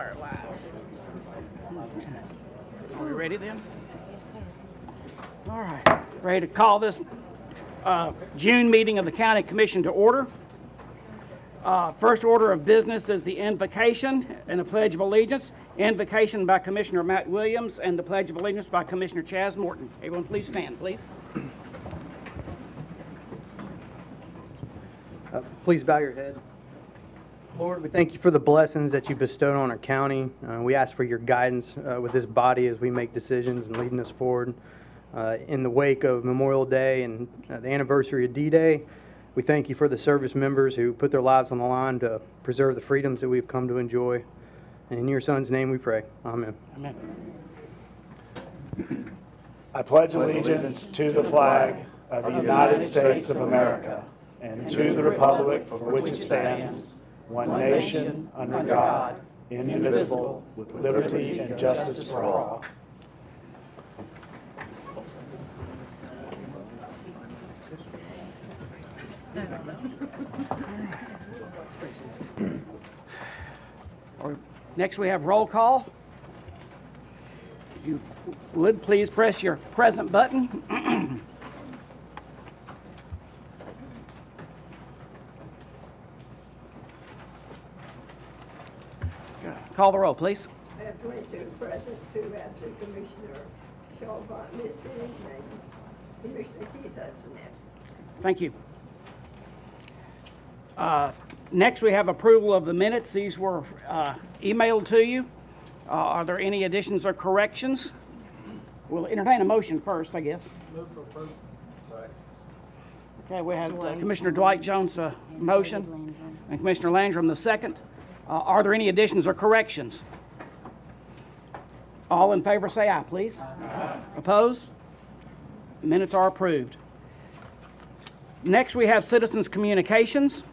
start live. Are we ready then? Yes, sir. All right. Ready to call this June meeting of the County Commission to order. First order of business is the invocation and the Pledge of Allegiance. Invocation by Commissioner Matt Williams and the Pledge of Allegiance by Commissioner Chaz Morton. Everyone please stand, please. Please bow your head. Lord, we thank you for the blessings that you bestowed on our county. We ask for your guidance with this body as we make decisions and leading us forward. In the wake of Memorial Day and the anniversary of D-Day, we thank you for the service members who put their lives on the line to preserve the freedoms that we've come to enjoy. And in your Son's name we pray. Amen. Amen. I pledge allegiance to the flag of the United States of America and to the republic for which it stands, one nation, under God, indivisible, with liberty and justice for all. Next we have roll call. If you would please press your present button. Call the roll, please. I have 22 present, 2 absent. Commissioner Shaw Bond missed his name. Commissioner Keith Hudson absent. Thank you. Next, we have approval of the minutes. These were emailed to you. Are there any additions or corrections? We'll entertain a motion first, I guess. Move for approval. Okay, we have Commissioner Dwight Jones' motion and Commissioner Landrum the second. Are there any additions or corrections? All in favor say aye, please. Aye. Opposed? Minutes are approved. Next, we have citizens' communications.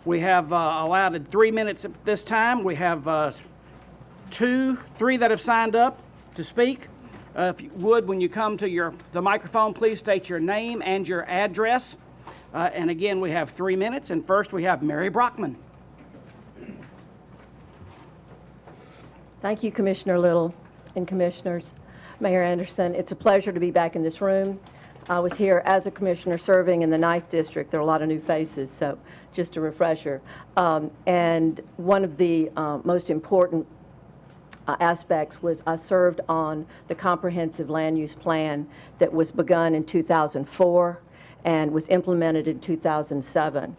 We have allowed 3 minutes at this time. We have three that have signed up to speak. If you would, when you come to the microphone, please state your name and your address. And again, we have 3 minutes. And first, we have Mary Brockman. Thank you, Commissioner Little and Commissioners. Mayor Anderson, it's a pleasure to be back in this room. I was here as a commissioner serving in the 9th District. There are a lot of new faces, so just a refresher. And one of the most important aspects was I served on the comprehensive land use plan that was begun in 2004 and was implemented in 2007.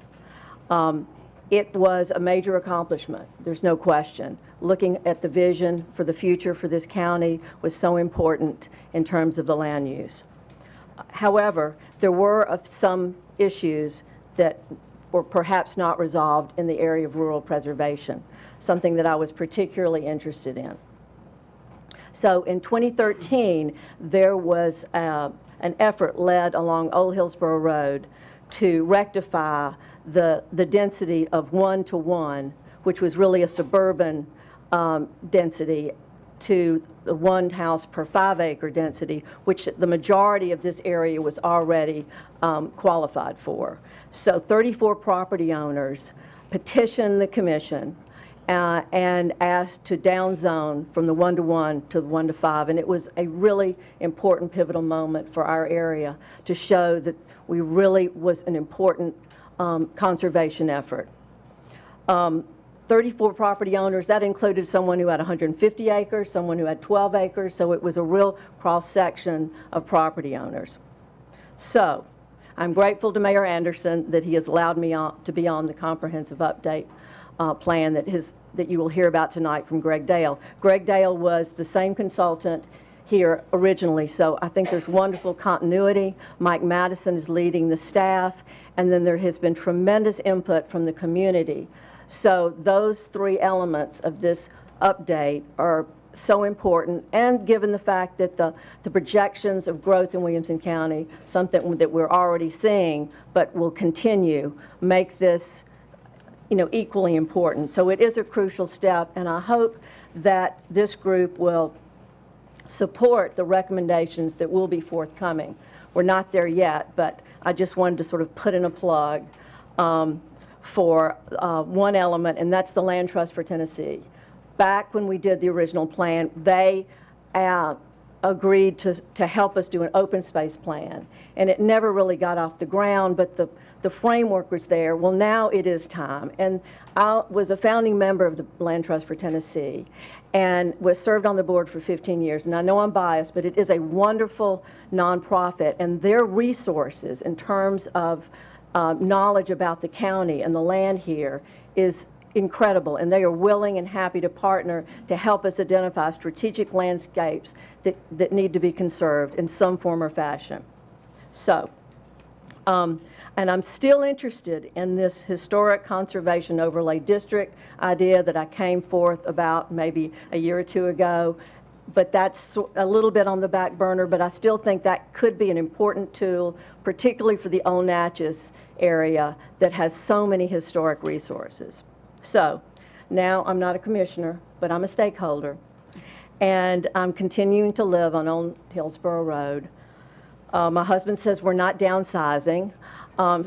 It was a major accomplishment, there's no question. Looking at the vision for the future for this county was so important in terms of the land use. However, there were some issues that were perhaps not resolved in the area of rural preservation, something that I was particularly interested in. So in 2013, there was an effort led along Old Hillsborough Road to rectify the density of 1-to-1, which was really a suburban density, to the 1 house per 5 acre density, which the majority of this area was already qualified for. So 34 property owners petitioned the commission and asked to downzone from the 1-to-1 to the 1-to-5, and it was a really important pivotal moment for our area to show that we really was an important conservation effort. 34 property owners, that included someone who had 150 acres, someone who had 12 acres, so it was a real cross-section of property owners. So, I'm grateful to Mayor Anderson that he has allowed me to be on the comprehensive update plan that you will hear about tonight from Greg Dale. Greg Dale was the same consultant here originally, so I think there's wonderful continuity. Mike Madison is leading the staff, and then there has been tremendous input from the community. So those 3 elements of this update are so important, and given the fact that the projections of growth in Williamson County, something that we're already seeing but will continue, make this equally important. So it is a crucial step, and I hope that this group will support the recommendations that will be forthcoming. We're not there yet, but I just wanted to sort of put in a plug for one element, and that's the Land Trust for Tennessee. back when we did the original plan, they agreed to help us do an open space plan. And it never really got off the ground, but the framework was there. Well, now it is time. And I was a founding member of the Land Trust for Tennessee and was served on the board for 15 years. And I know I'm biased, but it is a wonderful nonprofit, and their resources in terms of knowledge about the county and the land here is incredible, and they are willing and happy to partner to help us identify strategic landscapes that need to be conserved in some form or fashion. So, and I'm still interested in this historic conservation overlay district idea that I came forth about maybe a year or two ago, but that's a little bit on the back burner, but I still think that could be an important tool, particularly for the Old Natchez area that has so many historic resources. So now I'm not a commissioner, but I'm a stakeholder, and I'm continuing to live on Old Hillsborough Road. My husband says we're not downsizing,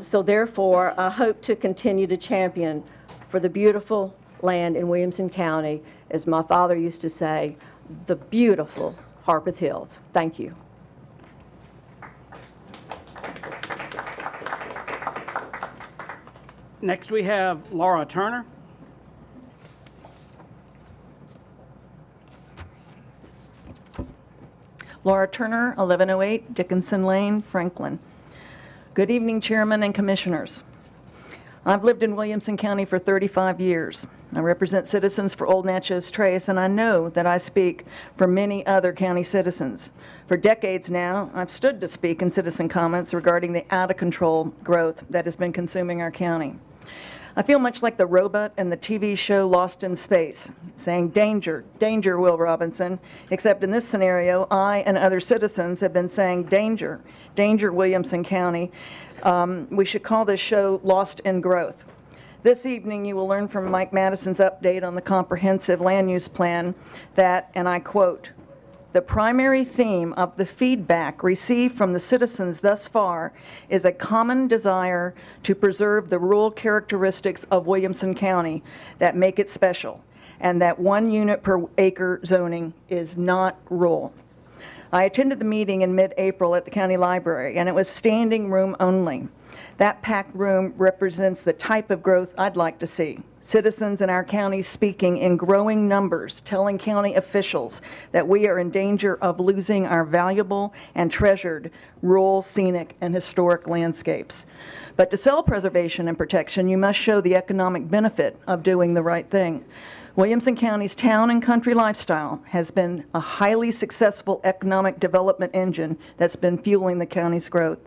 so therefore I hope to continue to champion for the beautiful land in Williamson County, as my father used to say, the beautiful Harpeth Hills. Thank you. Next we have Laura Turner. Laura Turner, 1108 Dickinson Lane, Franklin. Good evening, Chairman and Commissioners. I've lived in Williamson County for 35 years. I represent citizens for Old Natchez Trace, and I know that I speak for many other county citizens. For decades now, I've stood to speak in citizen comments regarding the out-of-control growth that has been consuming our county. I feel much like the robot in the TV show Lost in Space, saying, "Danger, danger, Will Robinson," except in this scenario, I and other citizens have been saying, "Danger, danger, Williamson County." We should call this show Lost in Growth. This evening, you will learn from Mike Madison's update on the comprehensive land use plan that, and I quote, "The primary theme of the feedback received from the citizens thus far is a common desire to preserve the rural characteristics of Williamson County that make it special, and that 1 unit per acre zoning is not rural." I attended the meeting in mid-April at the county library, and it was standing room only. That packed room represents the type of growth I'd like to see. Citizens in our county speaking in growing numbers, telling county officials that we are in danger of losing our valuable and treasured rural, scenic, and historic landscapes. But to sell preservation and protection, you must show the economic benefit of doing the right thing. Williamson County's town and country lifestyle has been a highly successful economic development engine that's been fueling the county's growth.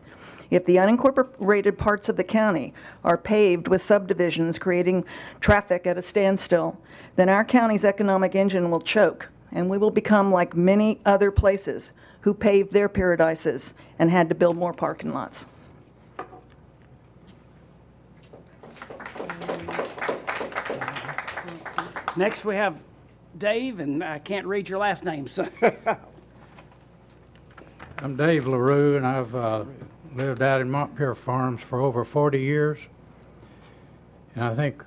If the unincorporated parts of the county are paved with subdivisions creating traffic at a standstill, then our county's economic engine will choke, and we will become like many other places who paved their paradises and had to build more parking lots. Next we have Dave, and I can't read your last name, so. I'm Dave LaRue, and I've lived out in Montpelier Farms for over 40 years. And I think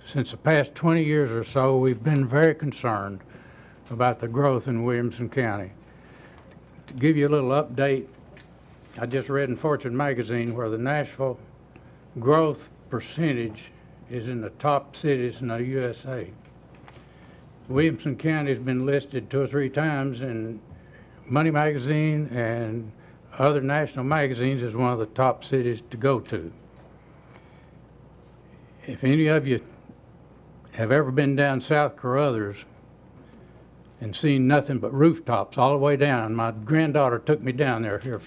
since the past 20 years or so, we've been very concerned about the growth in Williamson County. To give you a little update, I just read in Fortune magazine where the Nashville growth percentage is in the top cities in the USA. Williamson County has been listed 2 or 3 times in Money magazine and other national magazines as one of the top cities to go to. If any of you have ever been down South Carruthers and seen nothing but rooftops all the way down, my granddaughter took me down there here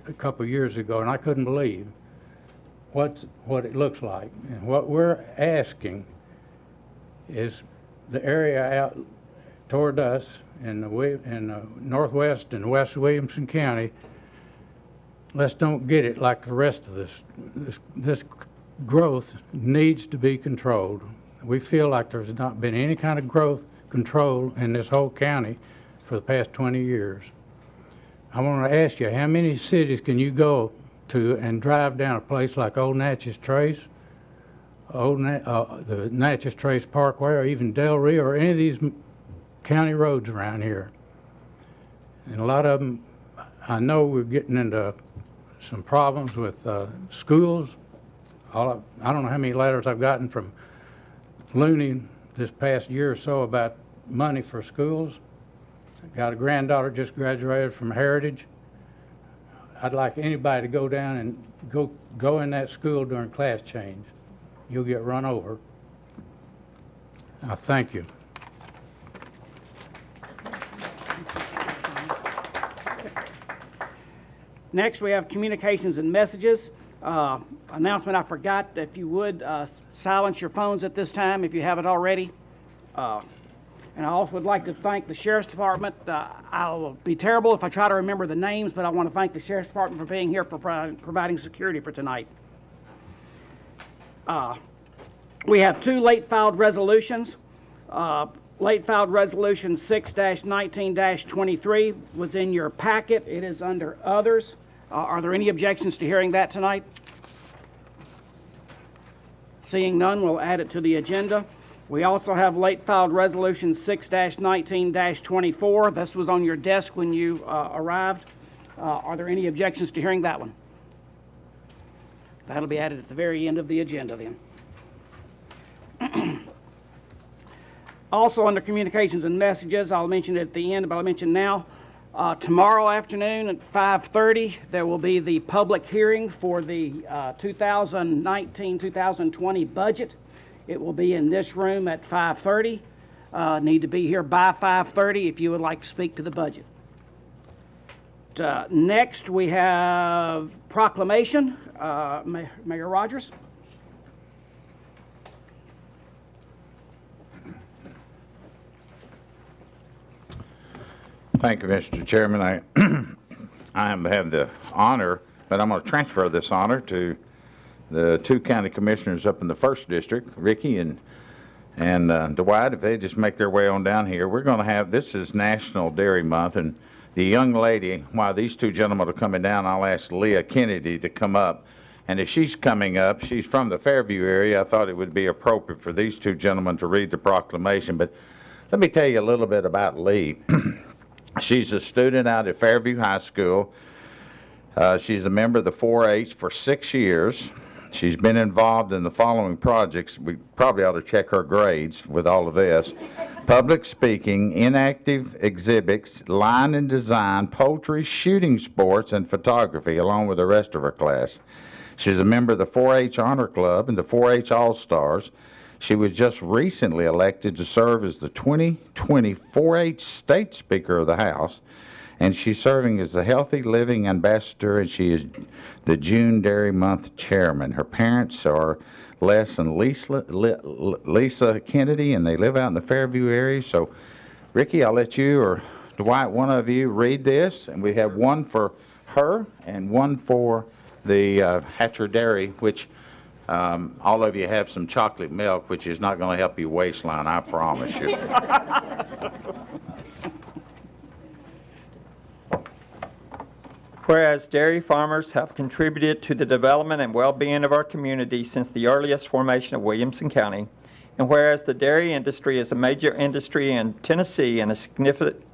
a couple years ago, and I couldn't believe what it looks like. And what we're asking is the area out toward us in the northwest and west Williamson County, let's don't get it like the rest of this growth needs to be controlled. We feel like there's not been any kind of growth control in this whole county for the past 20 years. I want to ask you, how many cities can you go to and drive down a place like Old Natchez Trace the Natchez Trace Parkway or even Del Rio or any of these county roads around here. And a lot of them, I know we're getting into some problems with schools. I don't know how many letters I've gotten from Looney this past year or so about money for schools. I've got a granddaughter just graduated from Heritage. I'd like anybody to go down and go in that school during class change. You'll get run over. I thank you. Next, we have communications and messages. Announcement I forgot, if you would, silence your phones at this time if you haven't already. And I also would like to thank the Sheriff's Department. I'll be terrible if I try to remember the names, but I want to thank the Sheriff's Department for being here for providing security for tonight. We have two late filed resolutions. Late filed resolution 6-19-23 was in your packet. It is under others. Are there any objections to hearing that tonight? Seeing none, we'll add it to the agenda. We also have late filed resolution 6-19-24. This was on your desk when you arrived. Are there any objections to hearing that one? That'll be added at the very end of the agenda then. Also under communications and messages, I'll mention it at the end, but I'll mention now. Tomorrow afternoon at 5:30, there will be the public hearing for the 2019-2020 budget. It will be in this room at 5:30. Need to be here by 5:30 if you would like to speak to the budget. Next, we have proclamation. Mayor Rogers. Thank you, Mr. Chairman. I have the honor, but I'm going to transfer this honor to the two county commissioners up in the 1st District, Ricky and Dwight, if they just make their way on down here. We're going to have, this is National Dairy Month, and the young lady, while these two gentlemen are coming down, I'll ask Leah Kennedy to come up. And if she's coming up, she's from the Fairview area, I thought it would be appropriate for these two gentlemen to read the proclamation. But let me tell you a little bit about Lee. She's a student out at Fairview High School. She's a member of the 4-H for 6 years. She's been involved in the following projects. We probably ought to check her grades with all of this. Public speaking, inactive exhibits, line and design, poetry, shooting sports, and photography, along with the rest of her class. She's a member of the 4-H Honor Club and the 4-H All-Stars. She was just recently elected to serve as the 2020 4-H State Speaker of the House, and she's serving as the Healthy Living Ambassador, and she is the June Dairy Month Chairman. Her parents are Les and Lisa Kennedy, and they live out in the Fairview area. So, Ricky, I'll let you or Dwight, one of you, read this, and we have one for her and one for the Hatcher Dairy, which all of you have some chocolate milk, which is not going to help your waistline, I promise you. Whereas dairy farmers have contributed to the development and well-being of our community since the earliest formation of Williamson County, and whereas the dairy industry is a major industry in Tennessee and a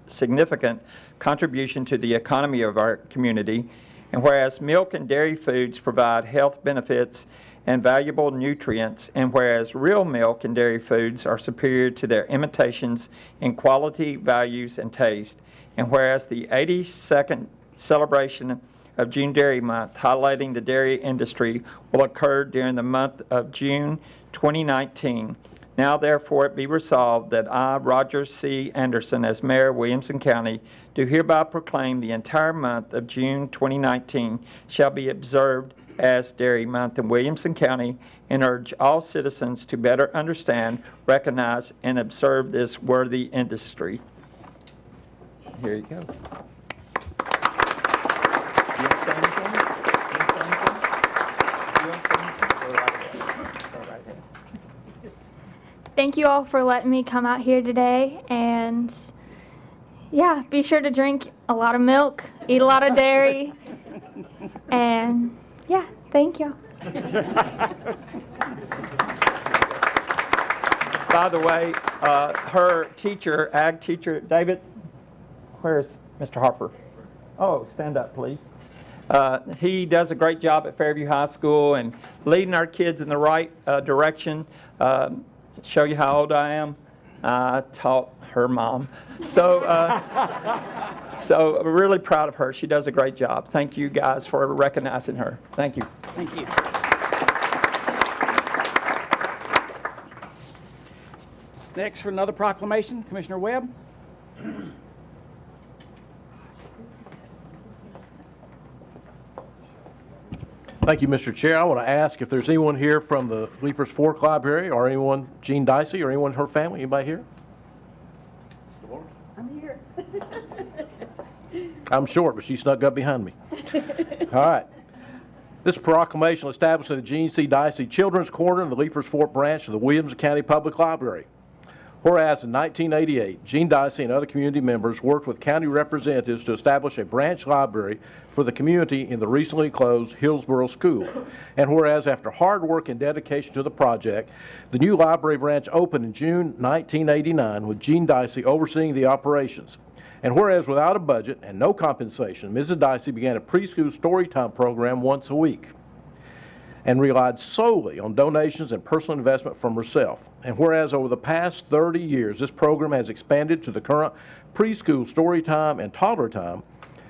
significant contribution to the economy of our community, and whereas milk and dairy foods provide health benefits and valuable nutrients, and whereas real milk and dairy foods are superior to their imitations in quality, values, and taste, and whereas the 82nd celebration of June Dairy Month, highlighting the dairy industry, will occur during the month of June 2019. Now therefore it be resolved that I, Roger C. Anderson, as Mayor of Williamson County, do hereby proclaim the entire month of June 2019 shall be observed as Dairy Month in Williamson County, and urge all citizens to better understand, recognize, and observe this worthy industry. Here you go. Thank you all for letting me come out here today, and yeah, be sure to drink a lot of milk, eat a lot of dairy, and yeah, thank you. by the way, her teacher, ag teacher, David, where's Mr. Harper? Oh, stand up, please. He does a great job at Fairview High School and leading our kids in the right direction. Show you how old I am. I taught her mom. So, so we're really proud of her. She does a great job. Thank you guys for recognizing her. Thank you. Thank you. Next, for another proclamation, Commissioner Webb. Thank you, Mr. Chair. I want to ask if there's anyone here from the Leapers Fork Library or anyone, Jean Dicey, or anyone in her family. Anybody here? I'm here. I'm short, but she snuck up behind me. All right. This proclamation will establish the Jean C. Dicey Children's Corner in the Leapers Fork branch of the Williamson County Public Library. Whereas in 1988, Jean Dicey and other community members worked with county representatives to establish a branch library for the community in the recently closed Hillsborough School. And whereas after hard work and dedication to the project, the new library branch opened in June 1989 with Jean Dicey overseeing the operations. And whereas without a budget and no compensation, Mrs. Dicey began a preschool storytime program once a week and relied solely on donations and personal investment from herself. And whereas over the past 30 years, this program has expanded to the current preschool story time and toddler time,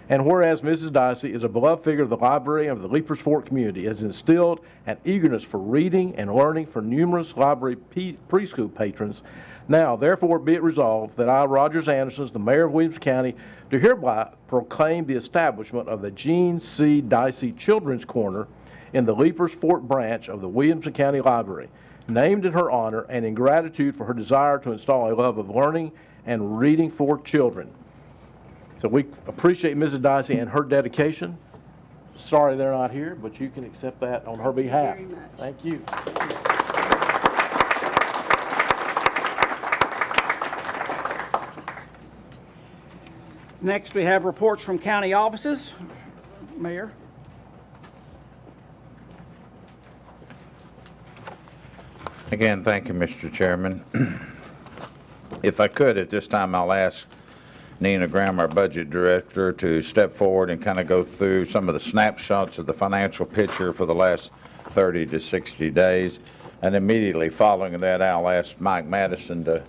and whereas Mrs. Dicey is a beloved figure of the library and of the Leapers Fork community, has instilled an eagerness for reading and learning for numerous library preschool patrons, now therefore be it resolved that I, Rogers Anderson, the mayor of Williamson County, do hereby proclaim the establishment of the Jean C. Dicey Children's Corner in the Leapers Fork branch of the Williamson County Library, named in her honor and in gratitude for her desire to install a love of learning and reading for children. So we appreciate Mrs. Dicey and her dedication. Sorry they're not here, but you can accept that on her behalf. Thank you. Next, we have reports from county offices. Mayor. Again, thank you, Mr. Chairman. If I could, at this time, I'll ask Nina Graham, our budget director, to step forward and kind of go through some of the snapshots of the financial picture for the last 30 to 60 days. And immediately following that, I'll ask Mike Madison to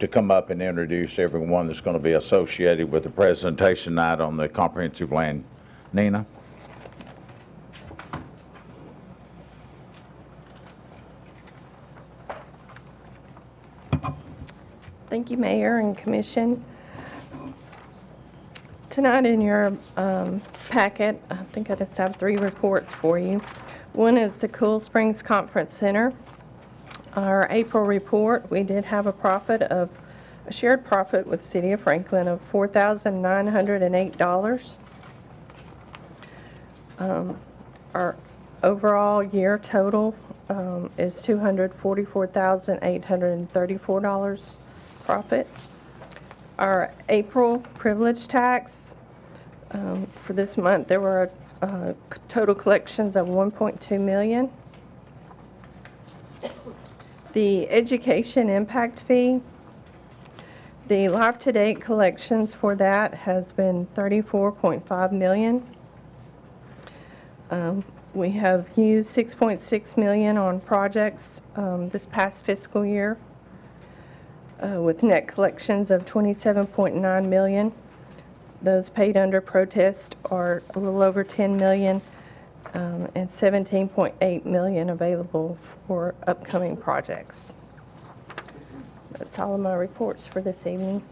come up and introduce everyone that's going to be associated with the presentation night on the comprehensive land. Nina? Thank you, Mayor and Commission. Tonight in your packet, I think I just have 3 reports for you. One is the Cool Springs Conference Center. Our April report, we did have a shared profit with City of Franklin of $4,908. Our overall year total is $244,834 profit. Our April privilege tax, for this month, there were total collections of $1.2 million. The education impact fee, the life-to-date collections for that has been $34.5 million. We have used $6.6 million on projects this past fiscal year, with net collections of $27.9 million. Those paid under protest are a little over $10 million, and $17.8 million available for upcoming projects. That's all of my reports for this evening.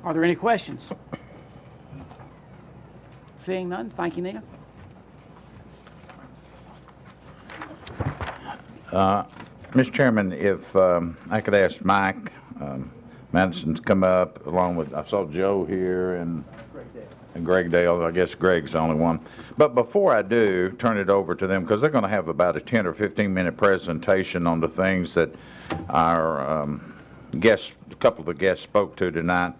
Are there any questions? Seeing none, thank you, Nina. Mr. Chairman, if I could ask Mike Madison to come up along with, I saw Joe here and Greg Dale. I guess Greg's the only one. But before I do, turn it over to them, because they're going to have about a 10 or 15-minute presentation on the things that our guests, a couple of the guests spoke to tonight.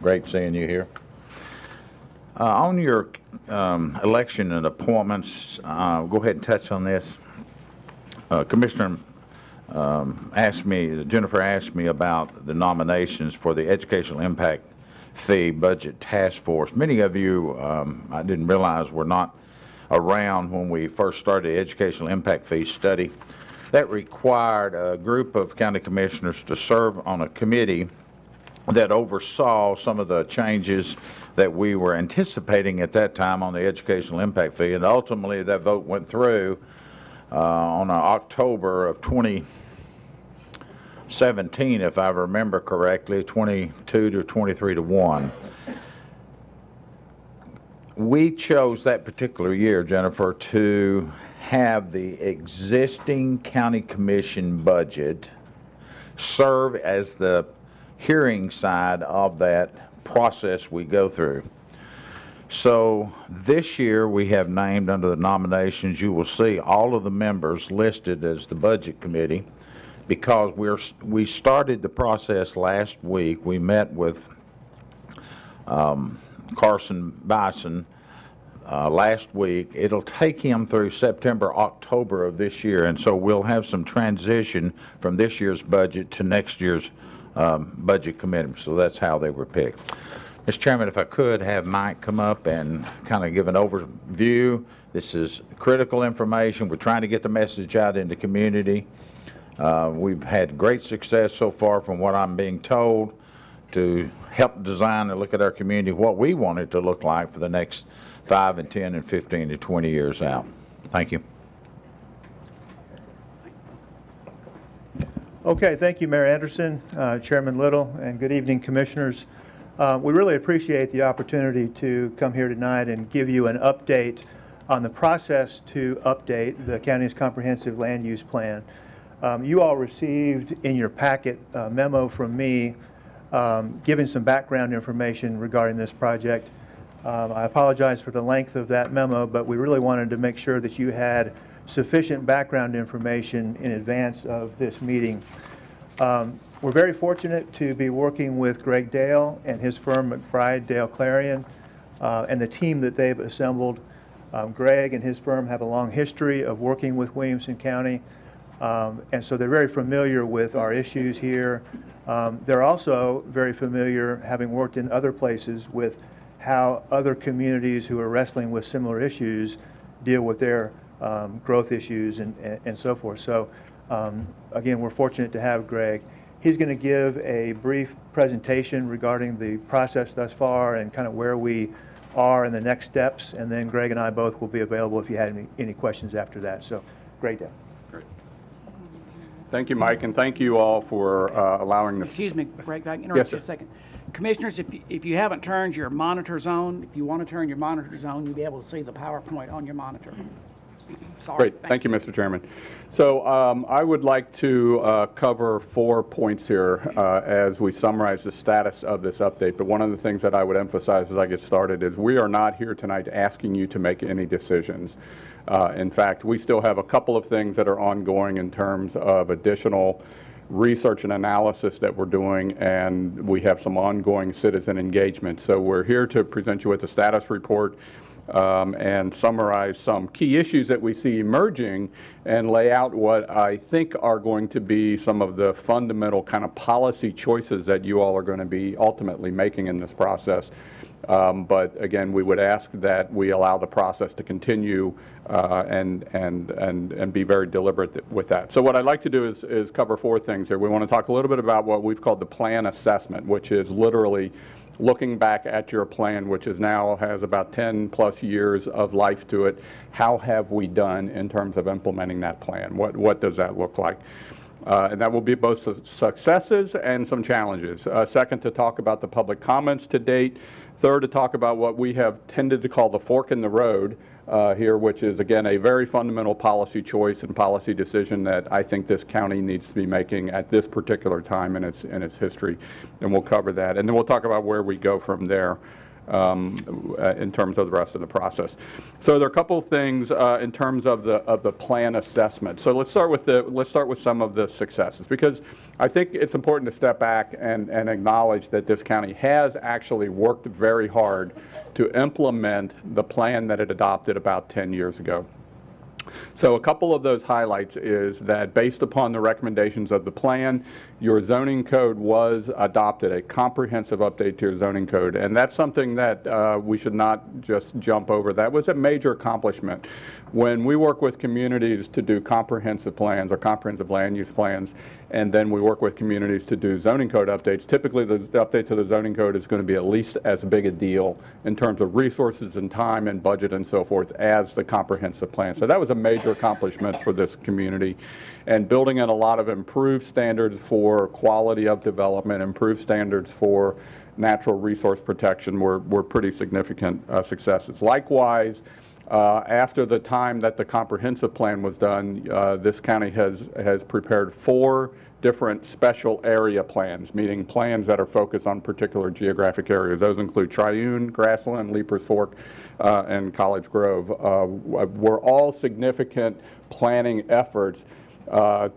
Great seeing you here. On your election and appointments, go ahead and touch on this. Commissioner Jennifer asked me about the nominations for the Educational Impact Fee Budget Task Force. Many of you, I didn't realize, were not around when we first started the Educational Impact Fee study. That required a group of county commissioners to serve on a committee that oversaw some of the changes that we were anticipating at that time on the Educational Impact Fee, and ultimately that vote went through on October of 2017, if I remember correctly, 22 to 23 to 1. We chose that particular year, Jennifer, to have the existing county commission budget serve as the hearing side of that process we go through. So this year we have named under the nominations, you will see all of the members listed as the budget committee because we started the process last week. We met with Carson Bison last week. It'll take him through September, October of this year, and so we'll have some transition from this year's budget to next year's budget committee. So that's how they were picked. Mr. Chairman, if I could have Mike come up and kind of give an overview. This is critical information. We're trying to get the message out in the community. We've had great success so far from what I'm being told to help design and look at our community, what we want it to look like for the next 5 and 10 and 15 to 20 years out. Thank you. Okay, thank you, Mayor Anderson, Chairman Little, and good evening, Commissioners. We really appreciate the opportunity to come here tonight and give you an update on the process to update the county's comprehensive land use plan. You all received in your packet a memo from me giving some background information regarding this project. I apologize for the length of that memo, but we really wanted to make sure that you had sufficient background information in advance of this meeting. We're very fortunate to be working with Greg Dale and his firm McBride Dale Clarion and the team that they've assembled. Greg and his firm have a long history of working with Williamson County, and so they're very familiar with our issues here. They're also very familiar, having worked in other places, with how other communities who are wrestling with similar issues deal with their growth issues and so forth. So again, we're fortunate to have Greg. He's going to give a brief presentation regarding the process thus far and kind of where we are in the next steps, and then Greg and I both will be available if you had any questions after that. So, Greg Dale. Great. Thank you, Mike, and thank you all for allowing the... Excuse me, Greg, if I can interrupt Yes, you a sir. second. Commissioners, if you haven't turned your monitors on, if you want to turn your monitors on, you'll be able to see the PowerPoint on your monitor. Sorry. Great. Thank you, Mr. Chairman. So I would like to cover 4 points here as we summarize the status of this update. But one of the things that I would emphasize as I get started is we are not here tonight asking you to make any decisions. In fact, we still have a couple of things that are ongoing in terms of additional research and analysis that we're doing, and we have some ongoing citizen engagement. So we're here to present you with a status report and summarize some key issues that we see emerging and lay out what I think are going to be some of the fundamental kind of policy choices that you all are going to be ultimately making in this process. But again, we would ask that we allow the process to continue and be very deliberate with that. So what I'd like to do is cover 4 things here. We want to talk a little bit about what we've called the plan assessment, which is literally looking back at your plan, which is now has about 10 plus years of life to it. How have we done in terms of implementing that plan? What does that look like? And that will be both successes and some challenges. Second, to talk about the public comments to date. Third, to talk about what we have tended to call the fork in the road here, which is, again, a very fundamental policy choice and policy decision that I think this county needs to be making at this particular time in its history. And we'll cover that. And then we'll talk about where we go from there in terms of the rest of the process. So there are a couple of things in terms of the plan assessment. So let's start with some of the successes, because I think it's important to step back and acknowledge that this county has actually worked very hard to implement the plan that it adopted about 10 years ago. So a couple of those highlights is that based upon the recommendations of the plan, your zoning code was adopted, a comprehensive update to your zoning code. And that's something that we should not just jump over. That was a major accomplishment. When we work with communities to do comprehensive plans or comprehensive land use plans, and then we work with communities to do zoning code updates, typically the update to the zoning code is going to be at least as big a deal in terms of resources and time and budget and so forth as the comprehensive plan. So that was a major accomplishment for this community, and building in a lot of improved standards for quality of development, improved standards for natural resource protection were pretty significant successes. Likewise, after the time that the comprehensive plan was done, this county has prepared 4 different special area plans, meaning plans that are focused on particular geographic areas. Those include Triune, Grassland, Leapers Fork, and College Grove. Were all significant planning efforts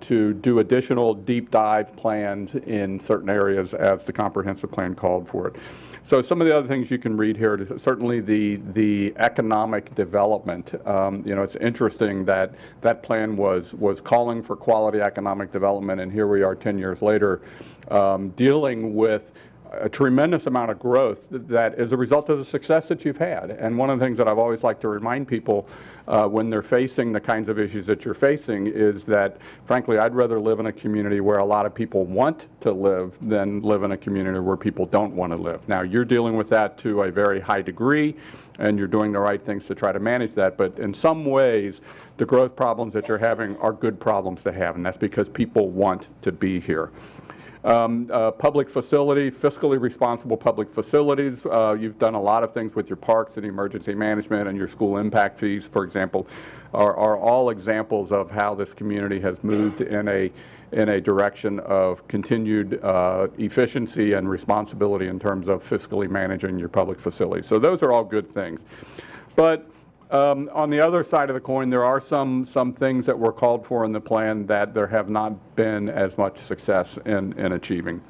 to do additional deep dive plans in certain areas as the comprehensive plan called for it. So some of the other things you can read here is certainly the economic development. You know, it's interesting that that plan was calling for quality economic development, and here we are 10 years later dealing with a tremendous amount of growth that is a result of the success that you've had. And one of the things that I've always liked to remind people when they're facing the kinds of issues that you're facing is that, frankly, I'd rather live in a community where a lot of people want to live than live in a community where people don't want to live. Now, you're dealing with that to a very high degree, and you're doing the right things to try to manage that. But in some ways, the growth problems that you're having are good problems to have, and that's because people want to be here. Public facility, fiscally responsible public facilities. You've done a lot of things with your parks and emergency management and your school impact fees, for example, are all examples of how this community has moved in a direction of continued efficiency and responsibility in terms of fiscally managing your public facilities. So those are all good things. But on the other side of the coin, there are some things that were called for in the plan that there have not been as much success in achieving.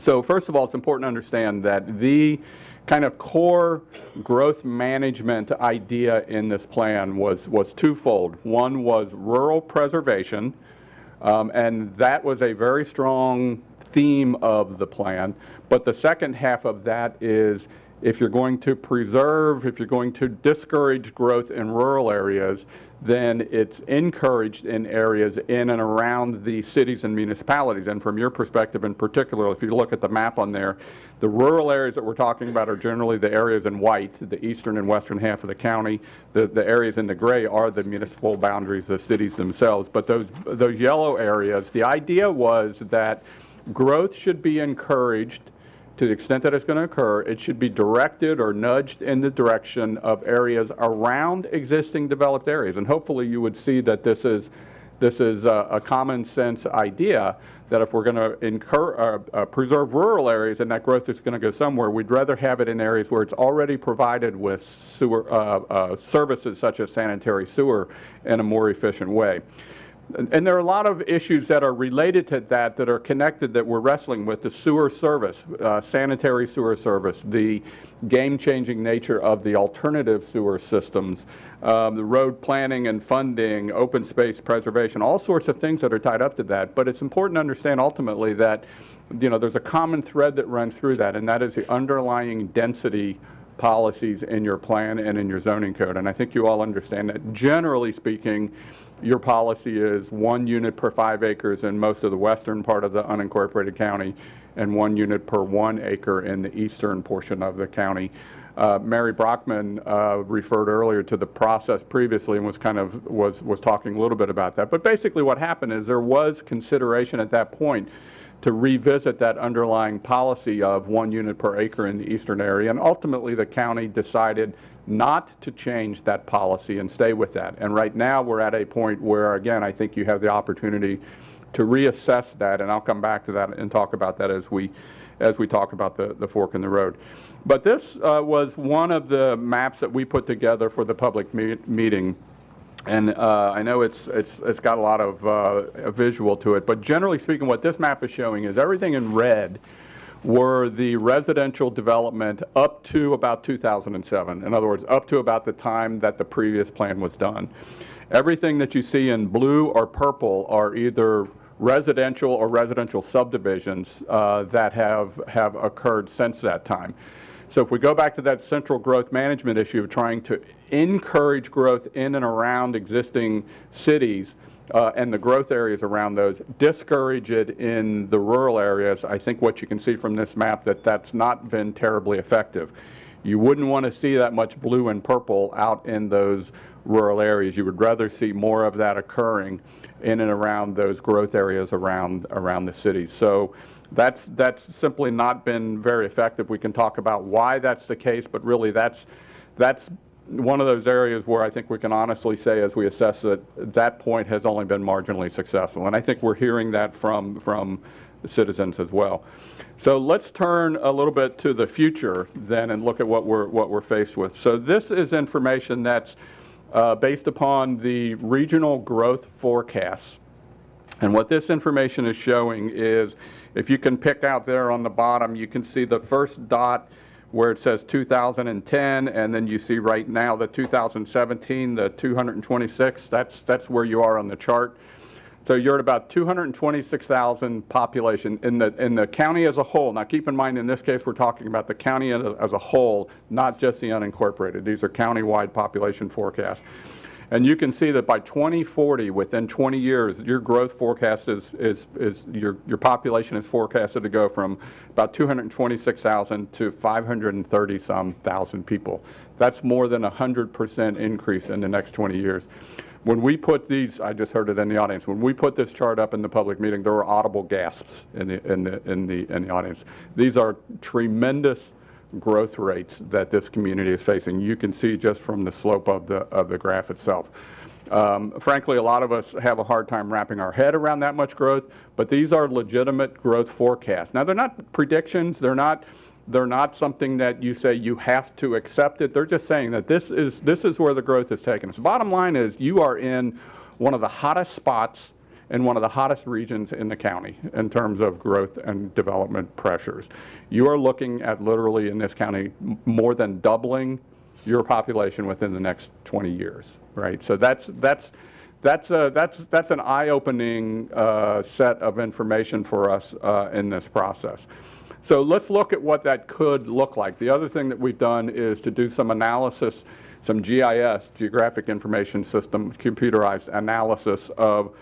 So first of all, it's important to understand that the kind of core growth management idea in this plan was twofold. One was rural preservation, and that was a very strong theme of the plan. But the second half of that is, if you're going to preserve, if you're going to discourage growth in rural areas, then it's encouraged in areas in and around the cities and municipalities. And from your perspective in particular, if you look at the map on there, the rural areas that we're talking about are generally the areas in white, the eastern and western half of the county. The areas in the gray are the municipal boundaries, the cities themselves. But those yellow areas, the idea was that growth should be encouraged to the extent that it's going to occur. It should be directed or nudged in the direction of areas around existing developed areas. And hopefully you would see that this is a common sense idea, that if we're going to preserve rural areas and that growth is going to go somewhere, we'd rather have it in areas where it's already provided with sewer services such as sanitary sewer in a more efficient way. And there are a lot of issues that are related to that are connected that we're wrestling with: the sewer service, sanitary sewer service, the game-changing nature of the alternative sewer systems, the road planning and funding, open space preservation, all sorts of things that are tied up to that. But it's important to understand ultimately that, you know, there's a common thread that runs through that, and that is the underlying density policies in your plan and in your zoning code. And I think you all understand that, generally speaking, your policy is 1 unit per 5 acres in most of the western part of the unincorporated county, and 1 unit per 1 acre in the eastern portion of the county. Mary Brockman referred earlier to the process previously and was talking a little bit about that. But basically what happened is there was consideration at that point to revisit that underlying policy of 1 unit per acre in the eastern area, and ultimately the county decided not to change that policy and stay with that. And right now we're at a point where, again, I think you have the opportunity to reassess that, and I'll come back to that and talk about that as we talk about the fork in the road. But this was one of the maps that we put together for the public meeting. And I know it's got a lot of visual to it, but generally speaking, what this map is showing is everything in red were the residential development up to about 2007. In other words, up to about the time that the previous plan was done. Everything that you see in blue or purple are either residential or residential subdivisions that have occurred since that time. So if we go back to that central growth management issue of trying to encourage growth in and around existing cities and the growth areas around those, discourage it in the rural areas, I think what you can see from this map that's not been terribly effective. You wouldn't want to see that much blue and purple out in those rural areas. You would rather see more of that occurring in and around those growth areas around the cities. So that's simply not been very effective. We can talk about why that's the case, but really that's one of those areas where I think we can honestly say, as we assess it, that point has only been marginally successful. And I think we're hearing that from the citizens as well. So let's turn a little bit to the future then and look at what we're faced with. So this is information that's based upon the regional growth forecasts. And what this information is showing is, if you can pick out there on the bottom, you can see the first dot where it says 2010, and then you see right now the 2017, the 226. That's where you are on the chart. So you're at about 226,000 population in the county as a whole. Now keep in mind, in this case, we're talking about the county as a whole, not just the unincorporated. These are county-wide population forecasts. And you can see that by 2040, within 20 years, your growth forecast your population is forecasted to go from about 226,000 to 530-some thousand people. That's more than 100% increase in the next 20 years. When we put these, I just heard it in the audience, when we put this chart up in the public meeting, there were audible gasps in the audience. These are tremendous growth rates that this community is facing. You can see just from the slope of the graph itself. Frankly, a lot of us have a hard time wrapping our head around that much growth, but these are legitimate growth forecasts. Now, they're not predictions. They're not something that you say you have to accept it. They're just saying that this is where the growth is taking us. The bottom line is you are in one of the hottest spots in one of the hottest regions in the county in terms of growth and development pressures. You are looking at literally in this county more than doubling your population within the next 20 years, right? So that's an eye-opening set of information for us in this process. So let's look at what that could look like. The other thing that we've done is to do some analysis, some GIS, Geographic Information System, computerized analysis of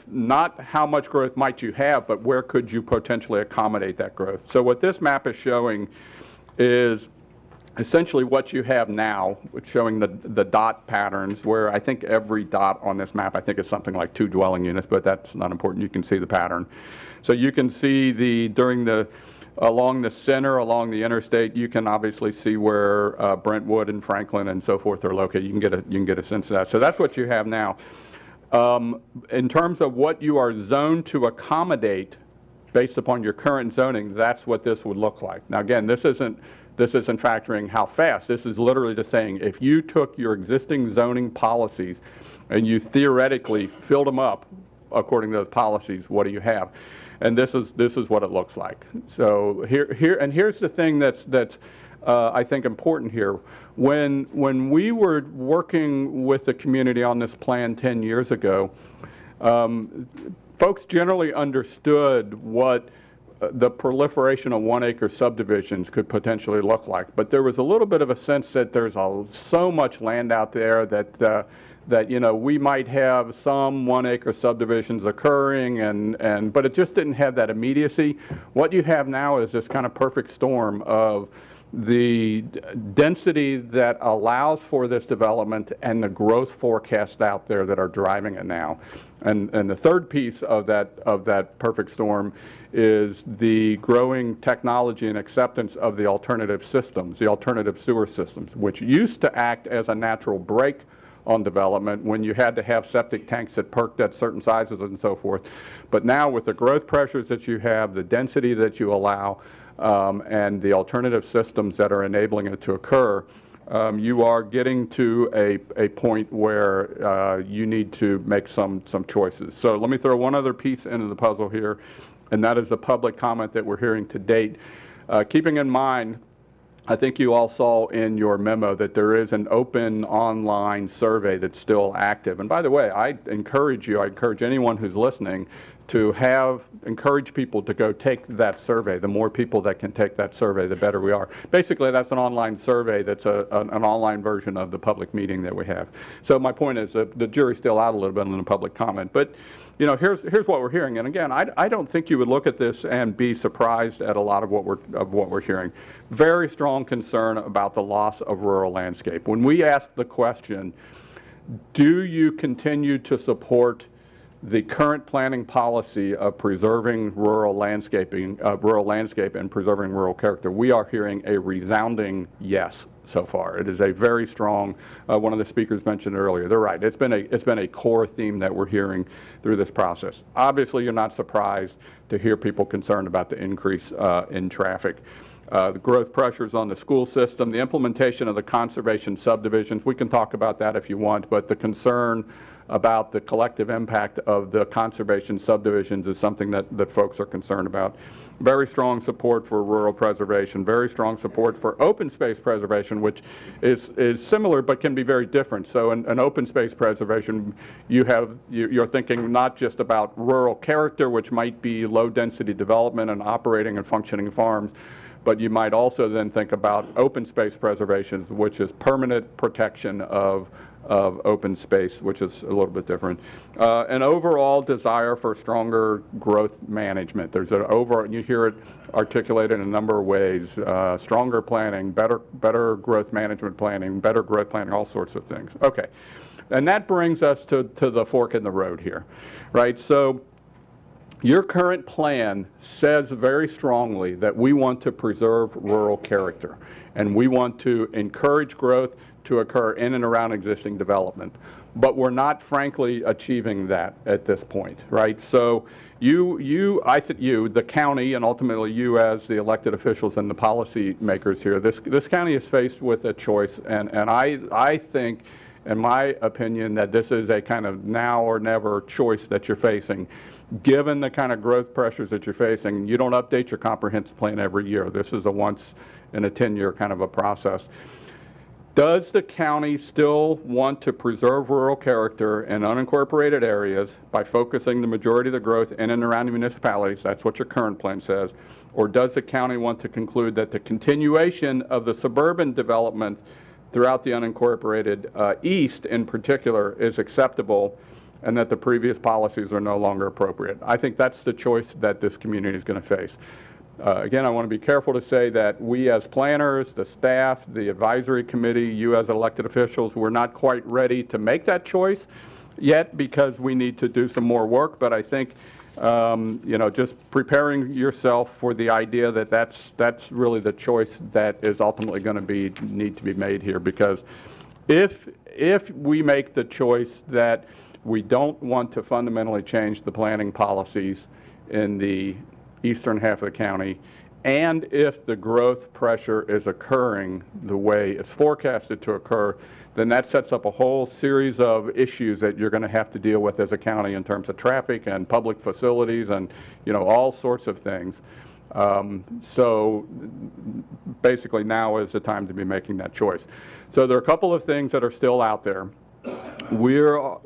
not how much growth might you have, but where could you potentially accommodate that growth. So what this map is showing is essentially what you have now, showing the dot patterns, where I think every dot on this map, I think is something like 2 dwelling units, but that's not important. You can see the pattern. So you can see along the center, along the interstate, you can obviously see where Brentwood and Franklin and so forth are located. You can get a sense of that. So that's what you have now. In terms of what you are zoned to accommodate based upon your current zoning, that's what this would look like. Now again, this isn't factoring how fast. This is literally just saying, if you took your existing zoning policies and you theoretically filled them up according to those policies, what do you have? And this is what it looks like. So here's the thing that's I think important here. When we were working with the community on this plan 10 years ago, folks generally understood what the proliferation of 1-acre subdivisions could potentially look like. But there was a little bit of a sense that there's so much land out there that we might have some 1-acre subdivisions occurring, but it just didn't have that immediacy. What you have now is this kind of perfect storm of the density that allows for this development and the growth forecast out there that are driving it now. And the third piece of that perfect storm is the growing technology and acceptance of the alternative systems, the alternative sewer systems, which used to act as a natural brake on development when you had to have septic tanks that perked at certain sizes and so forth. But now with the growth pressures that you have, the density that you allow, and the alternative systems that are enabling it to occur, you are getting to a point where you need to make some choices. So let me throw one other piece into the puzzle here, and that is the public comment that we're hearing to date. Keeping in mind I think you all saw in your memo that there is an open online survey that's still active. And by the way, I encourage anyone who's listening to encourage people to go take that survey. The more people that can take that survey, the better we are. Basically, that's an online survey that's an online version of the public meeting that we have. So my point is that the jury's still out a little bit on the public comment. But you know, here's what we're hearing. And again, I don't think you would look at this and be surprised at a lot of what we're hearing. Very strong concern about the loss of rural landscape. When we ask the question, do you continue to support the current planning policy of preserving rural landscape and preserving rural character, we are hearing a resounding yes so far. It is a very strong, one of the speakers mentioned earlier, they're right, it's been a core theme that we're hearing through this process. Obviously, you're not surprised to hear people concerned about the increase in traffic. The growth pressures on the school system, the implementation of the conservation subdivisions, we can talk about that if you want, but the concern about the collective impact of the conservation subdivisions is something that folks are concerned about. Very strong support for rural preservation, very strong support for open space preservation, which is similar but can be very different. So in open space preservation, you're thinking not just about rural character, which might be low density development and operating and functioning farms, but you might also then think about open space preservation, which is permanent protection of open space, which is a little bit different. An overall desire for stronger growth management. There's you hear it articulated in a number of ways. Stronger planning, better growth management planning, better growth planning, all sorts of things. Okay, and that brings us to the fork in the road here, right? So your current plan says very strongly that we want to preserve rural character, and we want to encourage growth to occur in and around existing development. But we're not, frankly, achieving that at this point, right? So the county, and ultimately you as the elected officials and the policy makers here, this county is faced with a choice, and I think, in my opinion, that this is a kind of now or never choice that you're facing. Given the kind of growth pressures that you're facing, you don't update your comprehensive plan every year. This is a once in a 10-year kind of a process. Does the county still want to preserve rural character in unincorporated areas by focusing the majority of the growth in and around the municipalities? That's what your current plan says. Or does the county want to conclude that the continuation of the suburban development throughout the unincorporated east in particular is acceptable and that the previous policies are no longer appropriate? I think that's the choice that this community is going to face. Again, I want to be careful to say that we as planners, the staff, the advisory committee, you as elected officials, we're not quite ready to make that choice yet because we need to do some more work. But I think, just preparing yourself for the idea that that's really the choice that is ultimately going to need to be made here. Because if we make the choice that we don't want to fundamentally change the planning policies in the eastern half of the county, and if the growth pressure is occurring the way it's forecasted to occur, then that sets up a whole series of issues that you're going to have to deal with as a county in terms of traffic and public facilities and all sorts of things. So basically now is the time to be making that choice. So there are a couple of things that are still out there. We are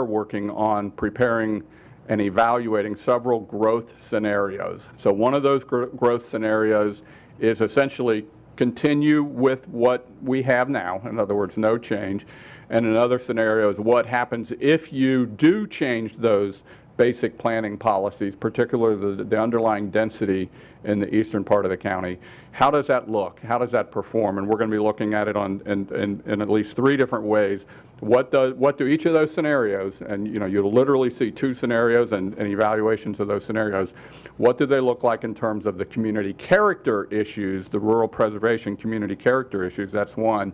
working on preparing and evaluating several growth scenarios. So one of those growth scenarios is essentially continue with what we have now, in other words, no change. And another scenario is what happens if you do change those basic planning policies, particularly the underlying density in the eastern part of the county. How does that look? How does that perform? And we're going to be looking at it in at least three different ways. What do each of those scenarios, and you'll literally see two scenarios and evaluations of those scenarios, what do they look like in terms of the community character issues, the rural preservation community character issues? That's one.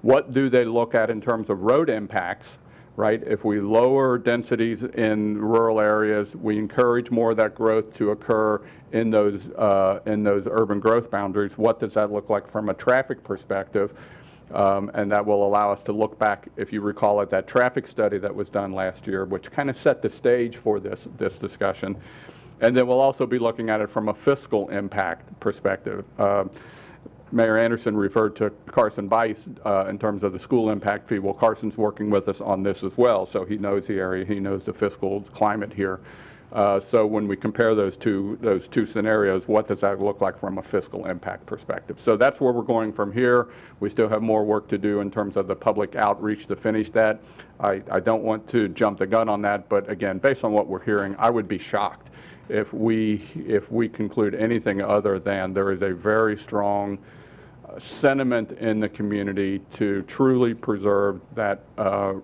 What do they look at in terms of road impacts? Right? If we lower densities in rural areas, we encourage more of that growth to occur in those urban growth boundaries. What does that look like from a traffic perspective? And that will allow us to look back, if you recall, at that traffic study that was done last year, which kind of set the stage for this discussion. And then we'll also be looking at it from a fiscal impact perspective. Mayor Anderson referred to Carson Bice in terms of the school impact fee. Well, Carson's working with us on this as well, so he knows the area, he knows the fiscal climate here. So when we compare those two scenarios, what does that look like from a fiscal impact perspective? So that's where we're going from here. We still have more work to do in terms of the public outreach to finish that. I don't want to jump the gun on that, but again, based on what we're hearing, I would be shocked if we conclude anything other than there is a very strong sentiment in the community to truly preserve that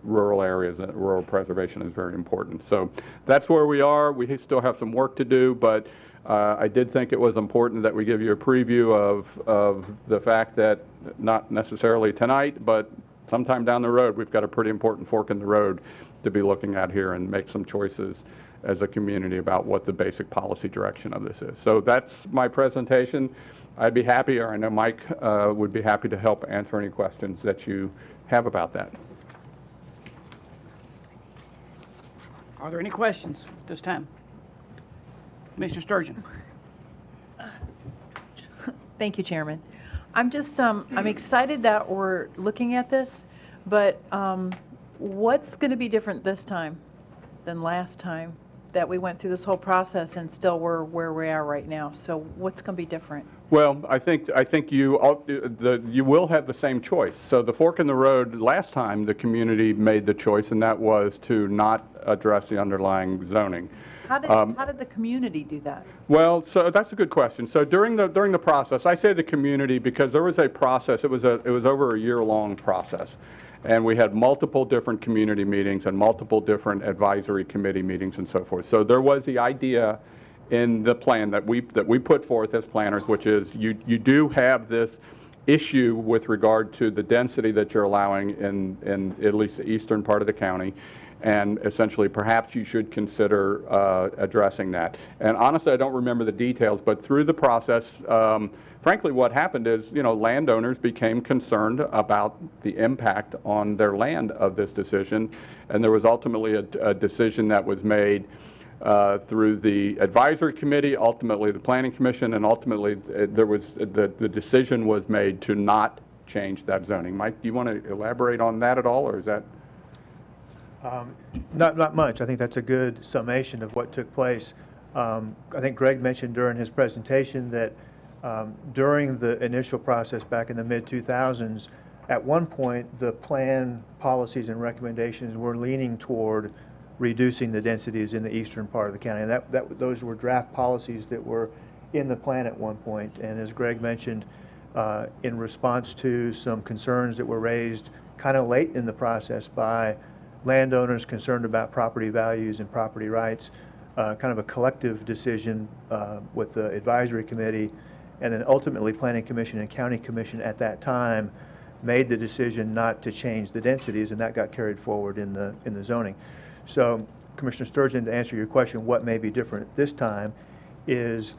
rural areas. That rural preservation is very important. So that's where we are. We still have some work to do, but I did think it was important that we give you a preview of the fact that not necessarily tonight, but sometime down the road, we've got a pretty important fork in the road to be looking at here and make some choices as a community about what the basic policy direction of this is. So that's my presentation. I'd be happy, or I know Mike would be happy to help answer any questions that you have about that. Are there any questions at this time? Commissioner Sturgeon. Thank you, Chairman. I'm just, I'm excited that we're looking at this, but what's going to be different this time than last time that we went through this whole process and still we're where we are right now? So what's going to be different? Well, I think you will have the same choice. So the fork in the road, last time the community made the choice, and that was to not address the underlying zoning. How did the community do that? Well, so that's a good question. So during the process, I say the community because there was a process. It was over a year-long process, and we had multiple different community meetings and multiple different advisory committee meetings and so forth. So there was the idea in the plan that we put forth as planners, which is you do have this issue with regard to the density that you're allowing in at least the eastern part of the county, and essentially perhaps you should consider addressing that. And honestly, I don't remember the details, but through the process, frankly, what happened is, landowners became concerned about the impact on their land of this decision, and there was ultimately a decision that was made through the advisory committee, ultimately the planning commission, and ultimately the decision was made to not change that zoning. Mike, do you want to elaborate on that at all, or is that? Not much. I think that's a good summation of what took place. I think Greg mentioned during his presentation that during the initial process back in the mid-2000s, at one point the plan policies and recommendations were leaning toward reducing the densities in the eastern part of the county. And those were draft policies that were in the plan at one point. And as Greg mentioned, in response to some concerns that were raised kind of late in the process by landowners concerned about property values and property rights, kind of a collective decision with the advisory committee, and then ultimately Planning Commission and County Commission at that time made the decision not to change the densities, and that got carried forward in the zoning. So, Commissioner Sturgeon, to answer your question, what may be different this time is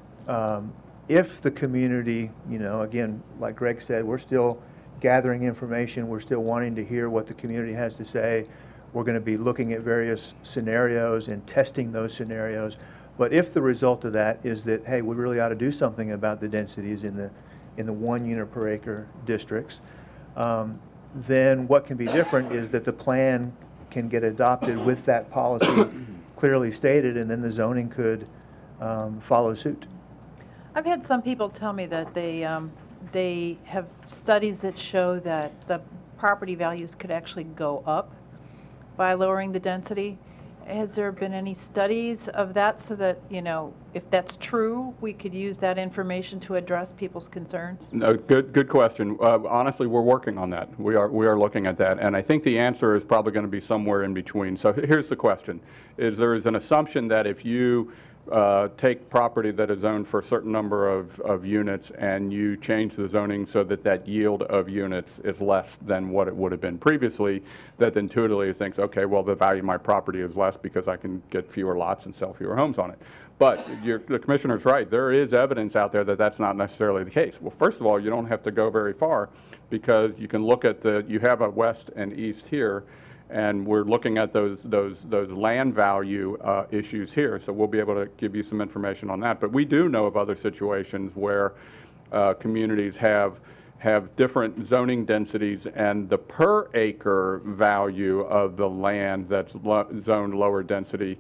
if the community, again, like Greg said, we're still gathering information, we're still wanting to hear what the community has to say. We're going to be looking at various scenarios and testing those scenarios. But if the result of that is that, hey, we really ought to do something about the densities in the 1 unit per acre districts, then what can be different is that the plan can get adopted with that policy clearly stated, and then the zoning could follow suit. I've had some people tell me that they have studies that show that the property values could actually go up by lowering the density. Has there been any studies of that so that, if that's true, we could use that information to address people's concerns? No, good question. Honestly, we're working on that. We are looking at that, and I think the answer is probably going to be somewhere in between. So here's the question: there is an assumption that if you take property that is zoned for a certain number of units and you change the zoning so that yield of units is less than what it would have been previously, that intuitively thinks, okay, well, the value of my property is less because I can get fewer lots and sell fewer homes on it. But the commissioner's right. There is evidence out there that that's not necessarily the case. Well, first of all, you don't have to go very far because you can look at you have a west and east here, And we're looking at those land value issues here, so we'll be able to give you some information on that. But we do know of other situations where communities have different zoning densities, and the per acre value of the land that's zoned lower density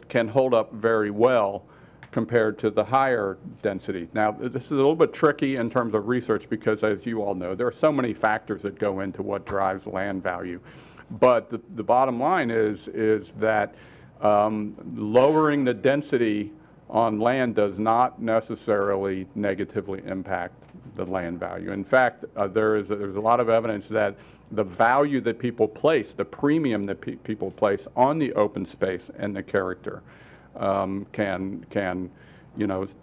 can hold up very well compared to the higher density. Now, this is a little bit tricky in terms of research because, as you all know, there are so many factors that go into what drives land value. But the bottom line is that lowering the density on land does not necessarily negatively impact the land value. In fact, there's a lot of evidence that the value that people place, the premium that people place on the open space and the character can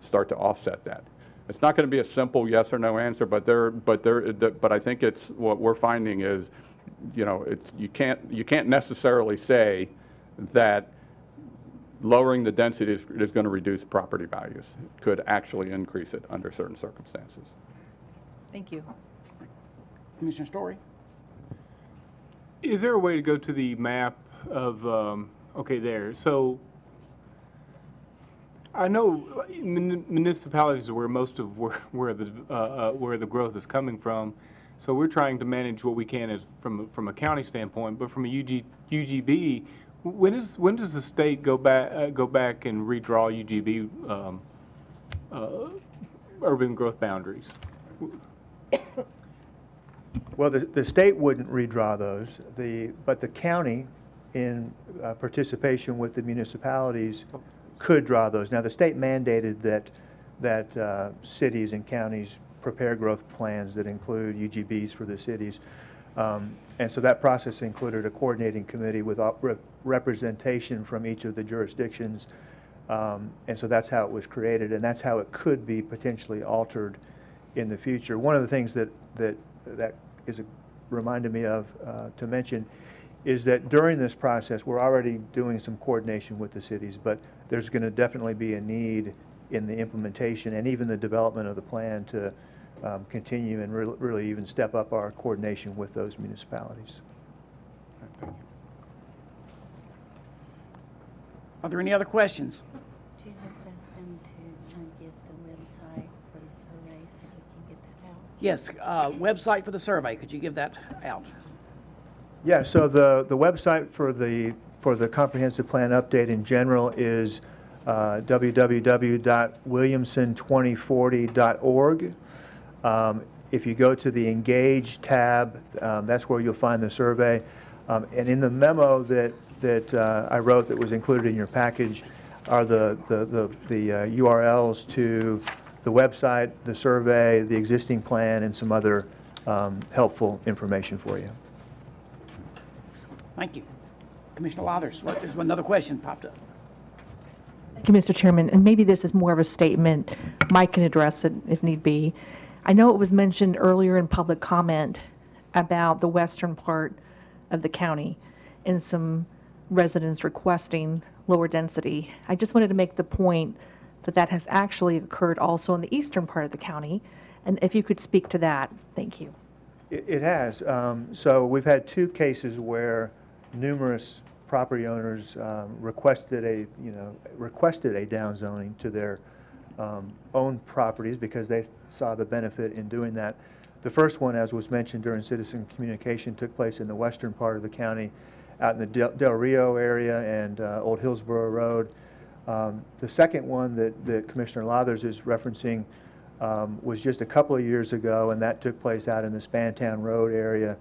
start to offset that. It's not going to be a simple yes or no answer, but I think it's what we're finding is, you can't necessarily say that lowering the density is going to reduce property values. It could actually increase it under certain circumstances. Thank you. Commissioner Story? Is there a way to go to the map of, okay, there. So I know municipalities are where most of where the growth is coming from. So we're trying to manage what we can as from a county standpoint, but from a UGB, when does the state go back and redraw UGB urban growth boundaries? Well, the state wouldn't redraw those, but the county, in participation with the municipalities, could draw those. Now, the state mandated that cities and counties prepare growth plans that include UGBs for the cities. And so that process included a coordinating committee with representation from each of the jurisdictions. And so that's how it was created, and that's how it could be potentially altered in the future. One of the things that is reminded me of to mention is that during this process, we're already doing some coordination with the cities, but there's going to definitely be a need in the implementation and even the development of the plan to continue and really even step up our coordination with those municipalities. Thank you. Are there any other questions? Janice asked them to give the website for the survey so we can get that out. Yes, website for the survey. Could you give that out? Yeah, so the website for the comprehensive plan update in general is www.williamson2040.org. If you go to the Engage tab, that's where you'll find the survey. And in the memo that I wrote that was included in your package are the URLs to the website, the survey, the existing plan, and some other helpful information for you. Thank you. Commissioner Lathers, there's another question popped up. Thank you, Mr. Chairman. And maybe this is more of a statement. Mike can address it if need be. I know it was mentioned earlier in public comment about the western part of the county and some residents requesting lower density. I just wanted to make the point that that has actually occurred also in the eastern part of the county. And if you could speak to that, thank you. It has. So we've had two cases where numerous property owners requested a downzoning to their own properties because they saw the benefit in doing that. The first one, as was mentioned during citizen communication, took place in the western part of the county, out in the Del Rio area and Old Hillsborough Road. The second one that Commissioner Lathers is referencing was just a couple of years ago, and that took place out in the Spantown Road area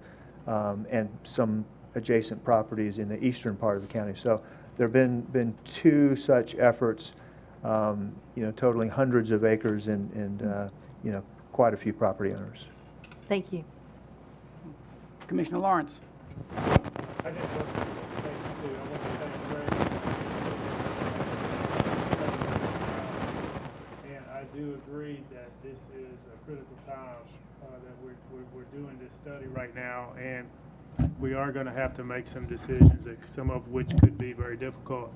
and some adjacent properties in the eastern part of the county. So there have been two such efforts, totaling hundreds of acres and quite a few property owners. Thank you. Commissioner Lawrence. I just want to thank you too. I want to thank you very much. And I do agree that this is a critical time that we're doing this study right now, and we are going to have to make some decisions, some of which could be very difficult.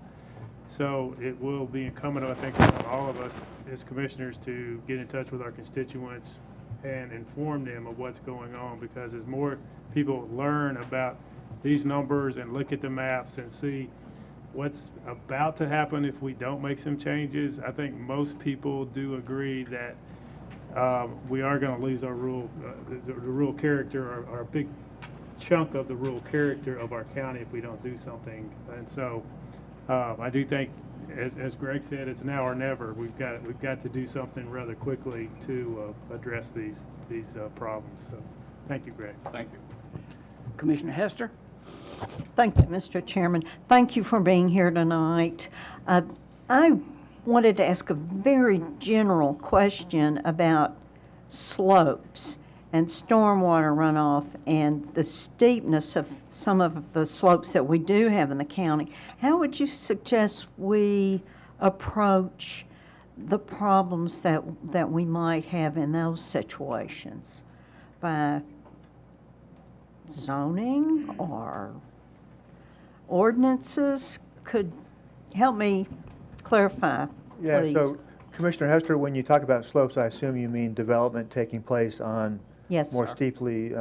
So it will be incumbent, I think, on all of us as commissioners to get in touch with our constituents and inform them of what's going on, because as more people learn about these numbers and look at the maps and see what's about to happen if we don't make some changes. I think most people do agree that we are going to lose our the rural character, or a big chunk of the rural character of our county if we don't do something. And so I do think, as Greg said, it's now or never. We've got to do something rather quickly to address these problems. So thank you, Greg. Thank you. Commissioner Hester? Thank you, Mr. Chairman. Thank you for being here tonight. I wanted to ask a very general question about slopes and stormwater runoff and the steepness of some of the slopes that we do have in the county. How would you suggest we approach the problems that we might have in those situations? By zoning or ordinances? Could help me clarify, Yeah, please. so Commissioner Hester, when you talk about slopes, I assume you mean development taking place on Yes, more sir. steeply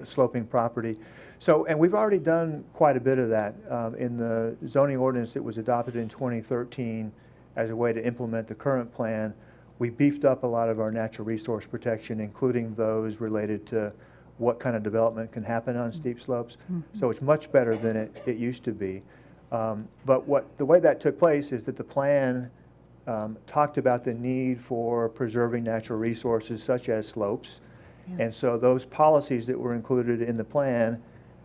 sloping property. So, and we've already done quite a bit of that in the zoning ordinance that was adopted in 2013 as a way to implement the current plan. We beefed up a lot of our natural resource protection, including those related to what kind of development can happen on steep slopes. So it's much better than it used to be. But the way that took place is that the plan talked about the need for preserving natural resources such as slopes. And so those policies that were included in the plan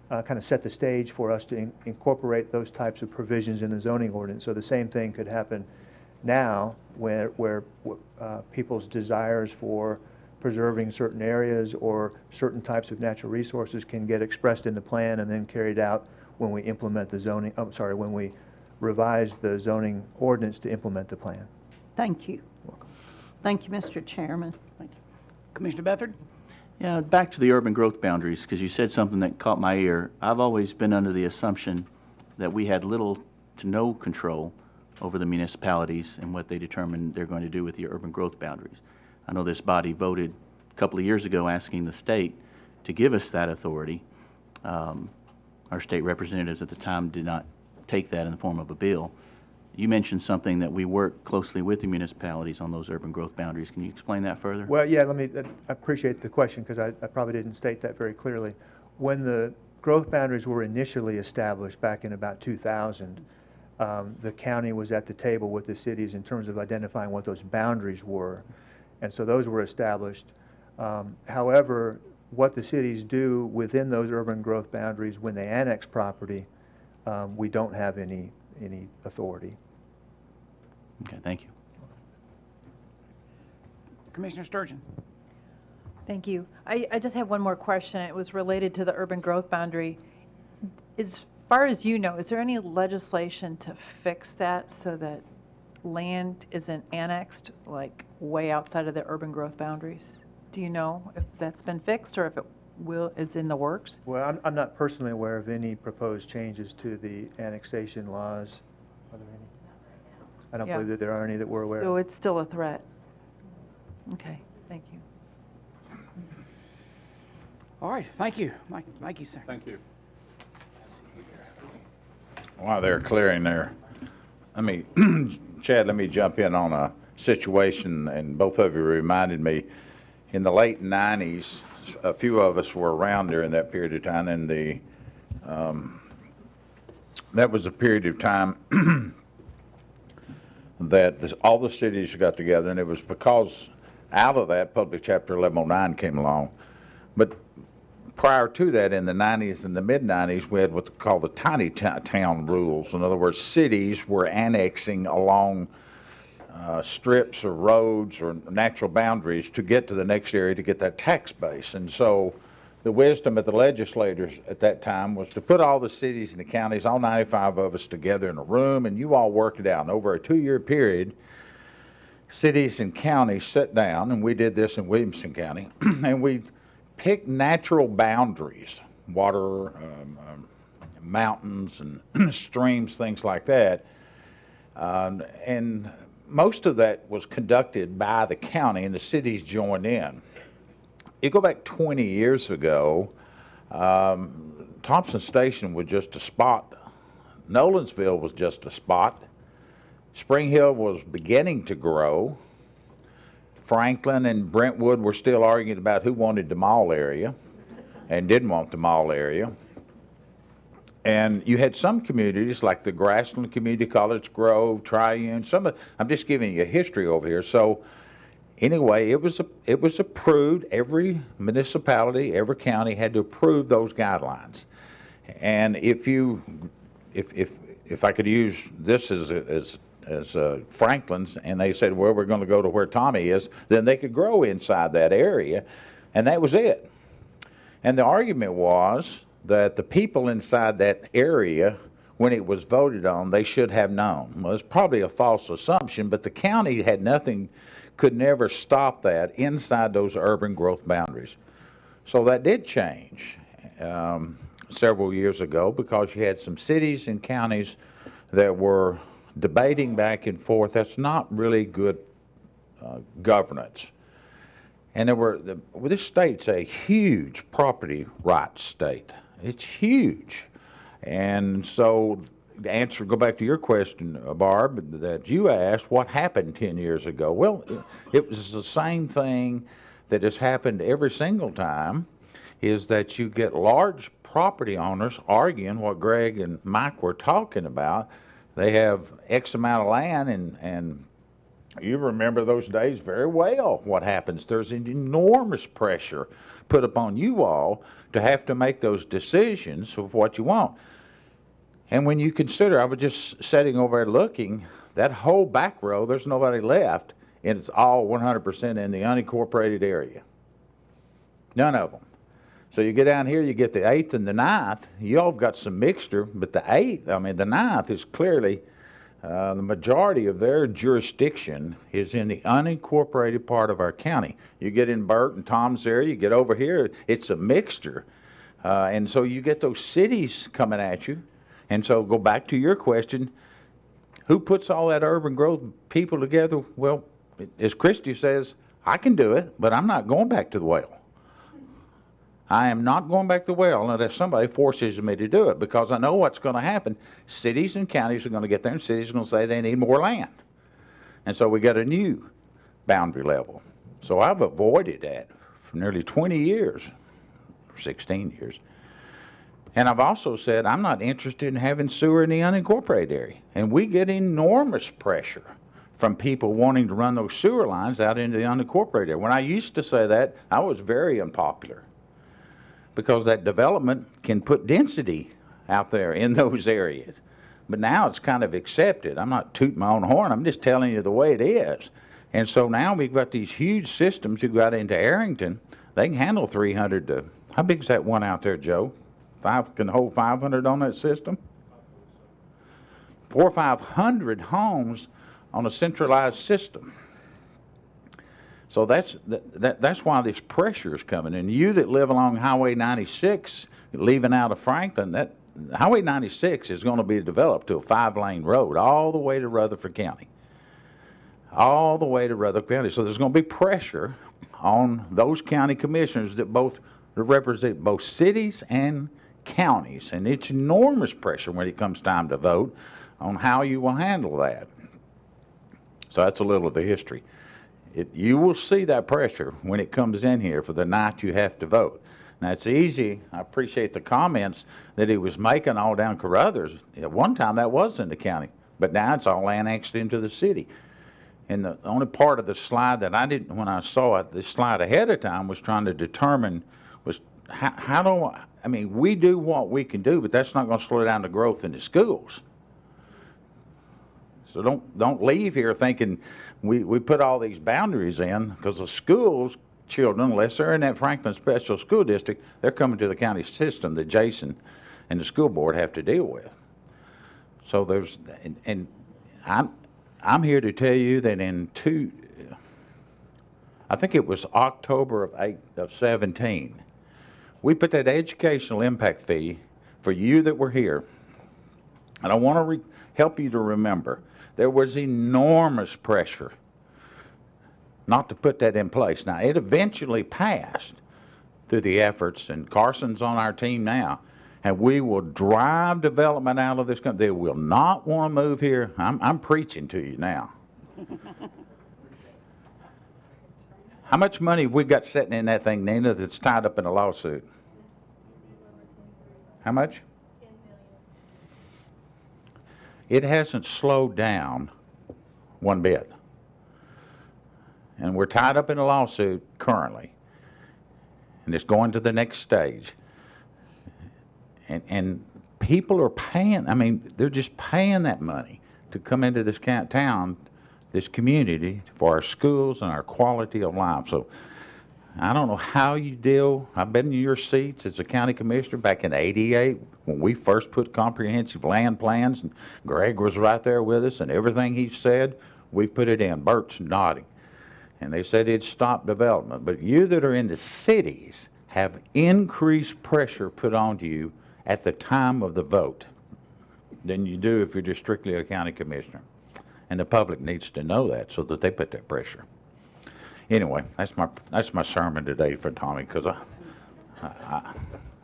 kind of set the stage for us to incorporate those types of provisions in the zoning ordinance. So the same thing could happen now where people's desires for preserving certain areas or certain types of natural resources can get expressed in the plan and then carried out when we implement the zoning, when we revise the zoning ordinance to implement the plan. Thank you. Thank you, Mr. Chairman. Thank you. Commissioner Bethard? Yeah, back to the urban growth boundaries, because you said something that caught my ear. I've always been under the assumption that we had little to no control over the municipalities and what they determine they're going to do with the urban growth boundaries. I know this body voted a couple of years ago asking the state to give us that authority. Our state representatives at the time did not take that in the form of a bill. You mentioned something that we work closely with the municipalities on those urban growth boundaries. Can you explain that further? Well, yeah, I appreciate the question because I probably didn't state that very clearly. When the growth boundaries were initially established back in about 2000, the county was at the table with the cities in terms of identifying what those boundaries were. And so those were established. However, what the cities do within those urban growth boundaries when they annex property, we don't have any authority. Okay, thank you. Commissioner Sturgeon? Thank you. I just have one more question. It was related to the urban growth boundary. As far as you know, is there any legislation to fix that so that land isn't annexed, like way outside of the urban growth boundaries? Do you know if that's been fixed or if it is in the works? Well, I'm not personally aware of any proposed changes to the annexation laws. Are there any? I don't believe that there are any that we're aware So of. it's still a threat? Okay, thank you. All right, thank you. Thank you, sir. Thank you. While they're clearing there, Chad, let me jump in on a situation, and both of you reminded me, in the late 90s, a few of us were around during that period of time, and that was a period of time that all the cities got together, and it was because out of that, Public Chapter 1109 came along. But prior to that, in the 90s and the mid-90s, we had what's called the tiny town rules. In other words, cities were annexing along strips or roads or natural boundaries to get to the next area to get that tax base. And so the wisdom of the legislators at that time was to put all the cities and the counties, all 95 of us together in a room, and you all work it out. And over a 2-year period, cities and counties sat down, and we did this in Williamson County, and we picked natural boundaries, water, mountains and streams, things like that. And most of that was conducted by the county, and the cities joined in. You go back 20 years ago, Thompson Station was just a spot. Nolensville was just a spot. Spring Hill was beginning to grow. Franklin and Brentwood were still arguing about who wanted the mall area and didn't want the mall area. And you had some communities like the Grassland Community College Grove, Triune, I'm just giving you a history over here. So anyway, it was approved. Every municipality, every county had to approve those guidelines. And if I could use this as Franklin's, and they said, well, we're going to go to where Tommy is, then they could grow inside that area, and that was it. And the argument was that the people inside that area, when it was voted on, they should have known. Well, it's probably a false assumption, but the county had nothing, could never stop that inside those urban growth boundaries. So that did change several years ago, because you had some cities and counties that were debating back and forth. That's not really good governance. And this state's a huge property rights state. It's huge. And so go back to your question, Barb, that you asked, what happened 10 years ago? Well, it was the same thing that has happened every single time, is that you get large property owners arguing what Greg and Mike were talking about. They have X amount of land, and you remember those days very well. What happens? There's an enormous pressure put upon you all to have to make those decisions of what you want. And when you consider, I was just sitting over there looking, that whole back row, there's nobody left, and it's all 100% in the unincorporated area. None of them. So you get down here, you get the 8th and the 9th. You all have got some mixture, but the 9th is clearly the majority of their jurisdiction is in the unincorporated part of our county. You get in Burt and Tom's area, you get over here, it's a mixture. And so you get those cities coming at you. And so go back to your question, who puts all that urban growth people together? Well, as Christie says, I can do it, but I'm not going back to the well. I am not going back to the well unless somebody forces me to do it, because I know what's going to happen. Cities and counties are going to get there, and cities are going to say they need more land. And so we got a new boundary level. So I've avoided that for nearly 20 years, 16 years. And I've also said I'm not interested in having sewer in the unincorporated area. And we get enormous pressure from people wanting to run those sewer lines out into the unincorporated area. When I used to say that, I was very unpopular, because that development can put density out there in those areas. But now it's kind of accepted. I'm not tooting my own horn, I'm just telling you the way it is. And so now we've got these huge systems. You got into Arrington, they can handle 300 to, how big is that one out there, Joe? Can hold 500 on that system? 400 or 500 homes on a centralized system. So that's why this pressure is coming. And you that live along Highway 96, leaving out of Franklin, that Highway 96 is going to be developed to a 5-lane road all the way to Rutherford County. All the way to Rutherford County. So there's going to be pressure on those county commissioners that represent both cities and counties. And it's enormous pressure when it comes time to vote on how you will handle that. So that's a little of the history. You will see that pressure when it comes in here for the night you have to vote. Now, it's easy. I appreciate the comments that he was making all down Carruthers. At one time, that was in the county, but now it's all annexed into the city. And the only part of the slide that I didn't, when I saw it, the slide ahead of time was trying to determine was we do what we can do, but that's not going to slow down the growth in the schools. So don't leave here thinking we put all these boundaries in, because the schools, children, unless they're in that Franklin Special School District, they're coming to the county system that Jason and the school board have to deal with. So and I'm here to tell you that I think it was October of 17, we put that educational impact fee for you that were here. And I want to help you to remember, there was enormous pressure not to put that in place. Now, it eventually passed through the efforts, and Carson's on our team now, and we will drive development out of this country. They will not want to move here. I'm preaching to you now. How much money have we got sitting in that thing, Nina, that's tied up in a lawsuit? How much? It hasn't slowed down one bit. And we're tied up in a lawsuit currently. And it's going to the next stage. And people are paying, I mean, they're just paying that money to come into this town, this community, for our schools and our quality of life. So I don't know how you deal. I've been in your seats as a county commissioner back in '88 when we first put comprehensive land plans, and Greg was right there with us, and everything he said, we put it in. Bert's nodding. And they said it'd stop development. But you that are in the cities have increased pressure put on you at the time of the vote than you do if you're just strictly a county commissioner. And the public needs to know that so that they put that pressure. Anyway, that's my sermon today for Tommy, because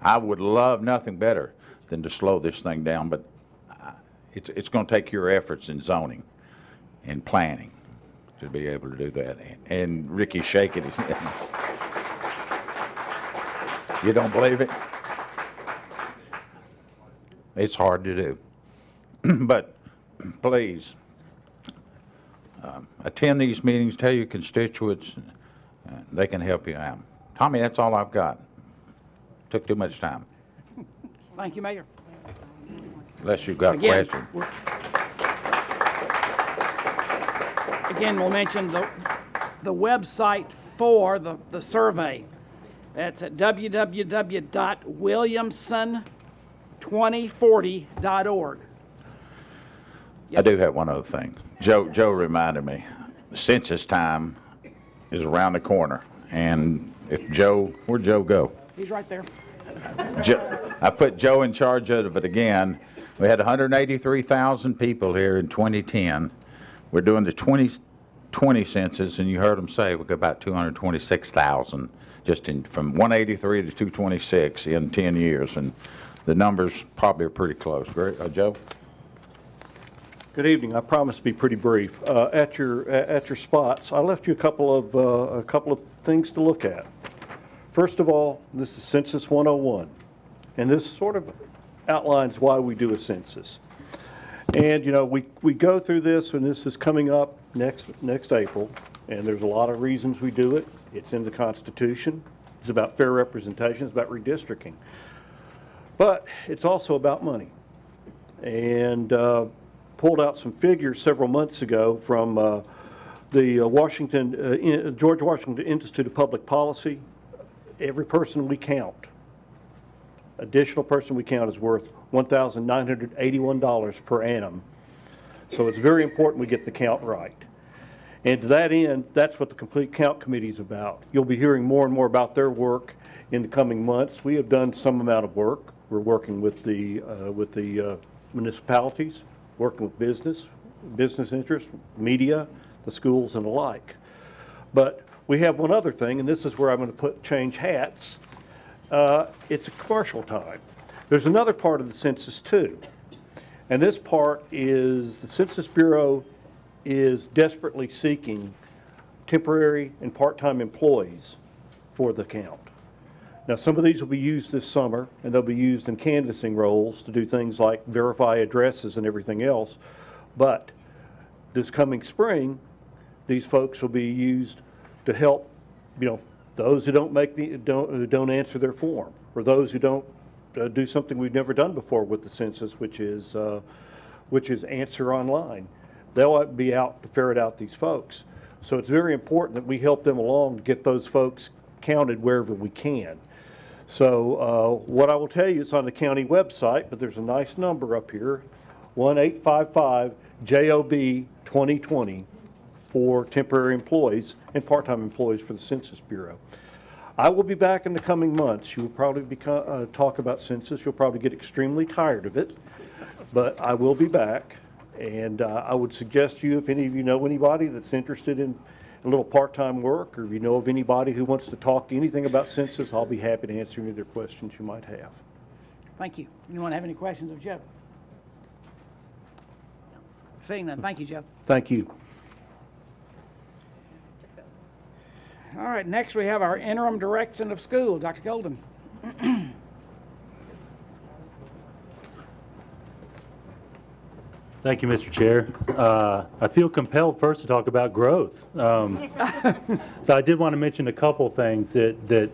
I would love nothing better than to slow this thing down, but it's going to take your efforts in zoning and planning to be able to do that. And Ricky's shaking his head. You don't believe it? It's hard to do. But please, attend these meetings, tell your constituents, they can help you out. Tommy, that's all I've got. Took too much time. Thank you, Mayor. Unless you've got a question. Again, we'll mention the website for the survey. That's at www.williamson2040.org. I do have one other thing. Joe reminded me, census time is around the corner, and if where'd Joe go? He's right there. I put Joe in charge of it again. We had 183,000 people here in 2010. We're doing the 2020 census, and you heard them say we've got about 226,000 just from 183 to 226 in 10 years, and the numbers probably are pretty close. Joe? Good evening. I promise to be pretty brief. At your spots, I left you a couple of things to look at. First of all, this is Census 101, and this sort of outlines why we do a census. And you know, we go through this, and this is coming up next April, and there's a lot of reasons we do it. It's in the Constitution. It's about fair representation. It's about redistricting. But it's also about money. And pulled out some figures several months ago from the George Washington Institute of Public Policy. Every person we count, additional person we count, is worth $1,981 per annum. So it's very important we get the count right. And to that end, that's what the Complete Count Committee is about. You'll be hearing more and more about their work in the coming months. We have done some amount of work. We're working with the municipalities, working with business interests, media, the schools, and the like. But we have one other thing, and this is where I'm going to change hats. It's a commercial time. There's another part of the census too, and this part is the Census Bureau is desperately seeking temporary and part-time employees for the count. Now, some of these will be used this summer, and they'll be used in canvassing roles to do things like verify addresses and everything else. But this coming spring, these folks will be used to help, those who don't answer their form, or those who don't do something we've never done before with the census, which is answer online. They'll be out to ferret out these folks. So it's very important that we help them along to get those folks counted wherever we can. So what I will tell you, it's on the county website, but there's a nice number up here, 1-855-JOB-2020 for temporary employees and part-time employees for the Census Bureau. I will be back in the coming months. You will probably talk about census. You'll probably get extremely tired of it, but I will be back. And I would suggest you, if any of you know anybody that's interested in a little part-time work, or if you know of anybody who wants to talk anything about census, I'll be happy to answer any of their questions you might have. Thank you. Anyone have any questions of Jeff? Seeing none, thank you, Jeff. Thank you. All right, next we have our interim direction of school, Dr. Golden. Thank you, Mr. Chair. I feel compelled first to talk about growth. So I did want to mention a couple things that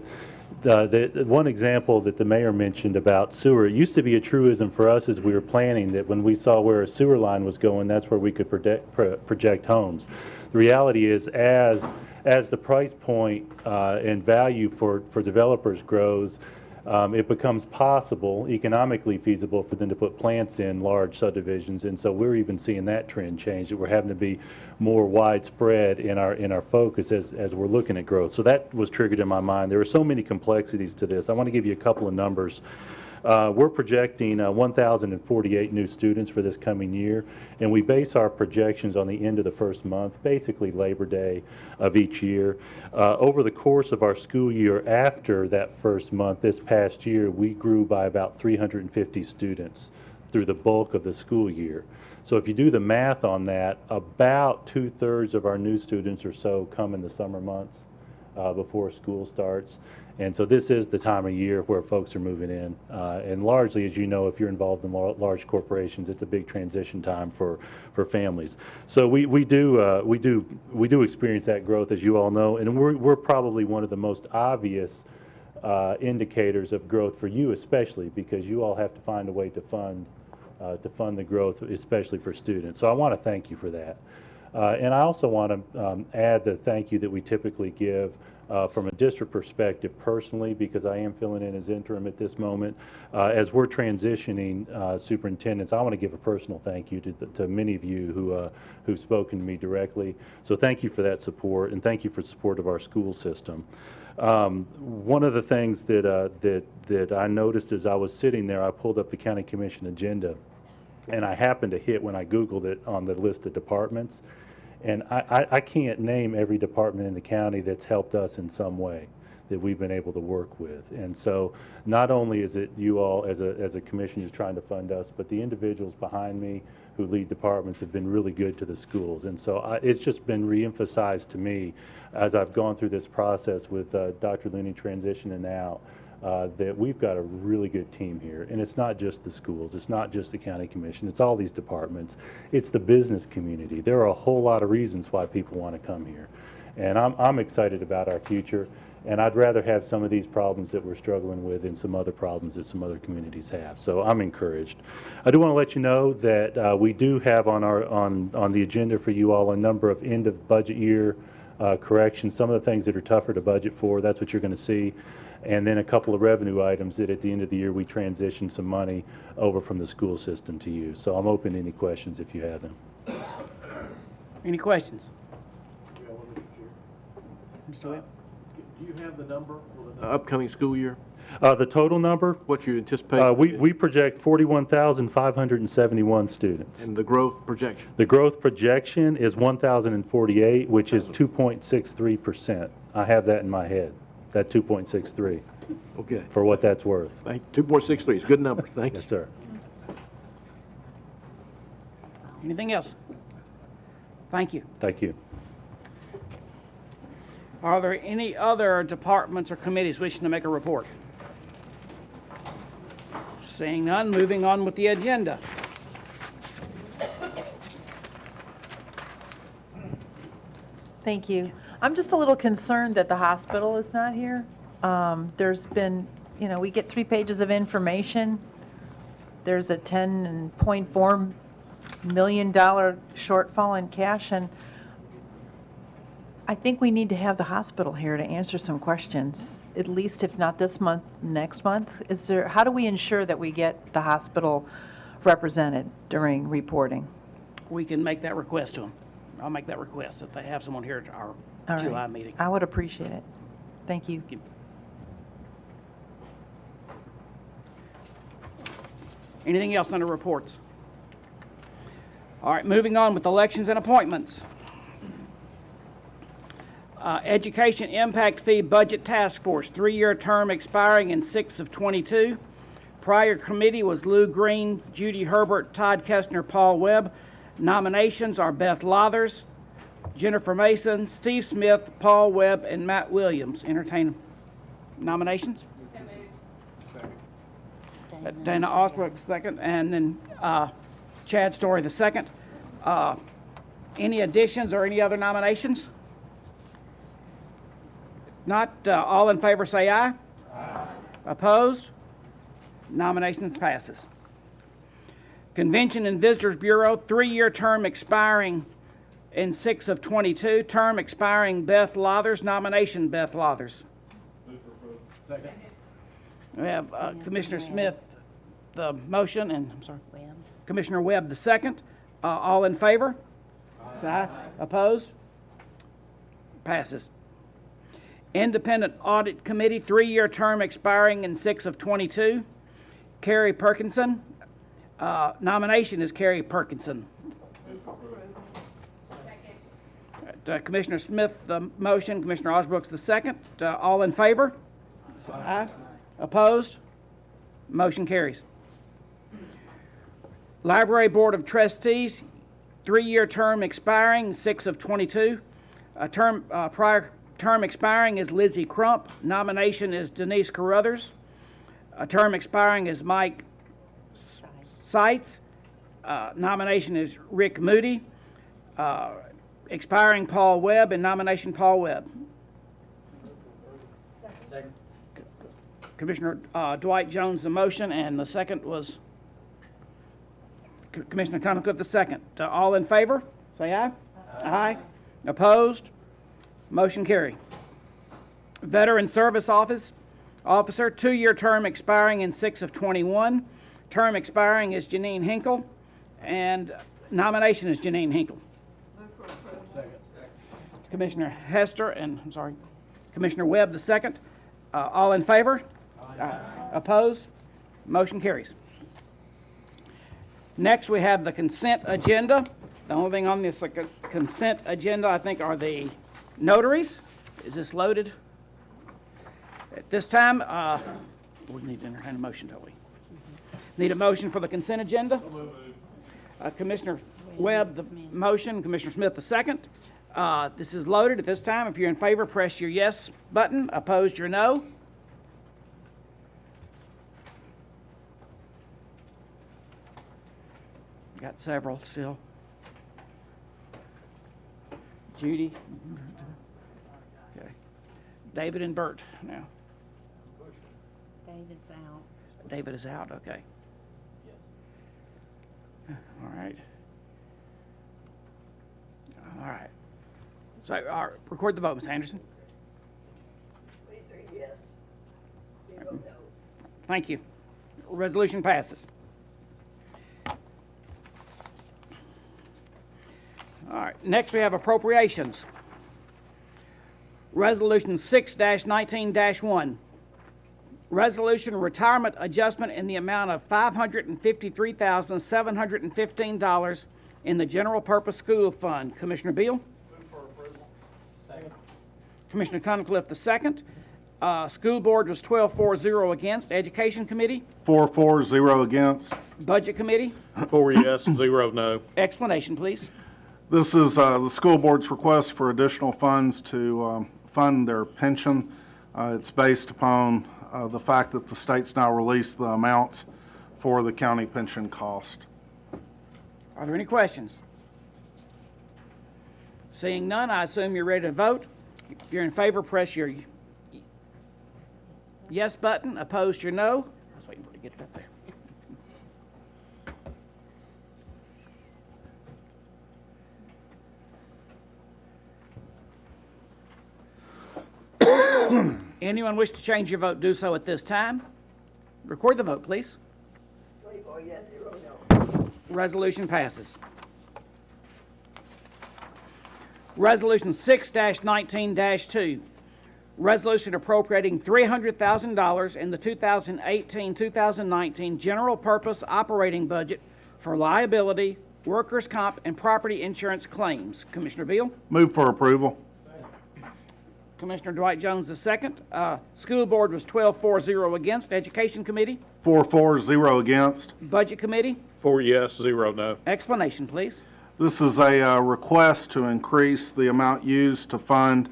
one example that the mayor mentioned about sewer. It used to be a truism for us as we were planning that when we saw where a sewer line was going, that's where we could project homes. The reality is as the price point and value for developers grows, it becomes possible, economically feasible for them to put plants in large subdivisions, and so we're even seeing that trend change, that we're having to be more widespread in our focus as we're looking at growth. So that was triggered in my mind. There are so many complexities to this. I want to give you a couple of numbers. We're projecting 1,048 new students for this coming year, and we base our projections on the end of the first month, basically Labor Day of each year. Over the course of our school year after that first month this past year, we grew by about 350 students through the bulk of the school year. So if you do the math on that, about 2/3 of our new students or so come in the summer months before school starts. And so this is the time of year where folks are moving in. And largely, as you know, if you're involved in large corporations, it's a big transition time for families. So we do experience that growth, as you all know, and we're probably one of the most obvious indicators of growth for you, especially because you all have to find a way to fund the growth, especially for students. So I want to thank you for that. And I also want to add the thank you that we typically give from a district perspective personally, because I am filling in as interim at this moment. As we're transitioning superintendents, I want to give a personal thank you to many of you who've spoken to me directly. So thank you for that support, and thank you for support of our school system. One of the things that I noticed as I was sitting there, I pulled up the county commission agenda, and I happened to hit, when I Googled it, on the list of departments. And I can't name every department in the county that's helped us in some way that we've been able to work with. And so not only is it you all as a commission who's trying to fund us, but the individuals behind me who lead departments have been really good to the schools. And so it's just been reemphasized to me as I've gone through this process with Dr. Looney transitioning out, that we've got a really good team here. And it's not just the schools, it's not just the county commission, it's all these departments, it's the business community. There are a whole lot of reasons why people want to come here. And I'm excited about our future, and I'd rather have some of these problems that we're struggling with than some other problems that some other communities have. So I'm encouraged. I do want to let you know that we do have on the agenda for you all a number of end of budget year corrections, some of the things that are tougher to budget for. That's what you're going to see. And then a couple of revenue items that at the end of the year we transition some money over from the school system to you. So I'm open to any questions if you have them. Any questions? Mr. Webb? Do you have the number for the upcoming school year? The total number? What you anticipate? We project 41,571 students. And the growth projection? The growth projection is 1,048, which is 2.63%. I have that in my head, that 2.63. Okay. For what that's worth. 2.63 is a good number. Thank you. Yes, sir. Anything else? Thank you. Thank you. Are there any other departments or committees wishing to make a report? Seeing none, moving on with the agenda. Thank you. I'm just a little concerned that the hospital is not here. There's been, we get 3 pages of information. There's a $10.4 million shortfall in cash, and I think we need to have the hospital here to answer some questions, at least if not this month, next month. How do we ensure that we get the hospital represented during reporting? We can make that request to them. I'll make that request that they have someone here at our All July right. meeting. I would appreciate it. Thank you. Anything else under reports? All right, moving on with elections and appointments. Education Impact Fee Budget Task Force, 3-year term expiring in 6 of 22. Prior committee was Lou Green, Judy Herbert, Todd Kestner, Paul Webb. Nominations are Beth Lothers, Jennifer Mason, Steve Smith, Paul Webb, and Matt Williams. Entertain nominations. Dana Osbrook, second, and then Chad Story, the second. Any additions or any other nominations? Not all in favor say aye. Aye. Opposed? Nomination passes. Convention and Visitors Bureau, 3-year term expiring in 6 of 22. Term expiring Beth Lothers. Nomination Beth Lothers. Move for approval. Second. We have Commissioner Smith the motion and Commissioner Webb the second. All in favor? Say aye. Opposed? Passes. Independent Audit Committee, 3-year term expiring in 6 of 22. Carrie Perkinson. Nomination is Carrie Perkinson. Commissioner Smith the motion, Commissioner Osbrooks the second. All in favor? Say aye. Opposed? Motion carries. Library Board of Trustees, 3-year term expiring 6 of 22. Prior term expiring is Lizzie Crump. Nomination is Denise Carruthers. A term expiring is Mike Seitz. Nomination is Rick Moody. Expiring Paul Webb, and nomination Paul Webb. Second. Commissioner Dwight Jones the motion, and the second was Commissioner Tunnicliffe the second. All in favor? Say aye. Aye. Opposed? Motion carried. Veteran Service Officer, 2-year term expiring in 6 of 21. Term expiring is Janine Hinkle, and nomination is Janine Hinkle. Second. Commissioner Hester and, Commissioner Webb the second. All in favor? Aye. Opposed? Motion carries. Next, we have the consent agenda. The only thing on this consent agenda, I think, are the notaries. Is this loaded? At this time, we need to entertain a motion, don't we? Need a motion for the consent agenda? Commissioner Webb, the motion. Commissioner Smith, the second. This is loaded at this time. If you're in favor, press your yes button. Opposed, your no. Got several still. Judy. Okay. David and Bert now. David's out. David is out, okay. All right. All right. So, record the vote, Ms. Anderson. Please are yes. 0 no. Thank you. Resolution passes. All right. Next, we have appropriations. Resolution 6-19-1. Resolution retirement adjustment in the amount of $553,715 in the General Purpose School Fund. Commissioner Beal? Move for approval. Second. Commissioner Tunnicliffe the second. School Board was 12-4-0 against. Education Committee? 4-4-0 against. Budget Committee? 4 yes, 0 no. Explanation, please. This is the school board's request for additional funds to fund their pension. It's based upon the fact that the state's now released the amounts for the county pension cost. Are there any questions? Seeing none, I assume you're ready to vote. If you're in favor, press your yes button. Opposed, your no. I was waiting for it to get it up there. Anyone wish to change your vote, do so at this time. Record the vote, please. 24 yes, 0 no. Resolution passes. Resolution 6-19-2. Resolution appropriating $300,000 in the 2018-2019 general purpose operating budget for liability, workers' comp, and property insurance claims. Commissioner Beal? Move for approval. Commissioner Dwight Jones the second. School Board was 12-4-0 against. Education Committee? 4-4-0 against. Budget Committee? 4 yes, 0 no. Explanation, please. This is a request to increase the amount used to fund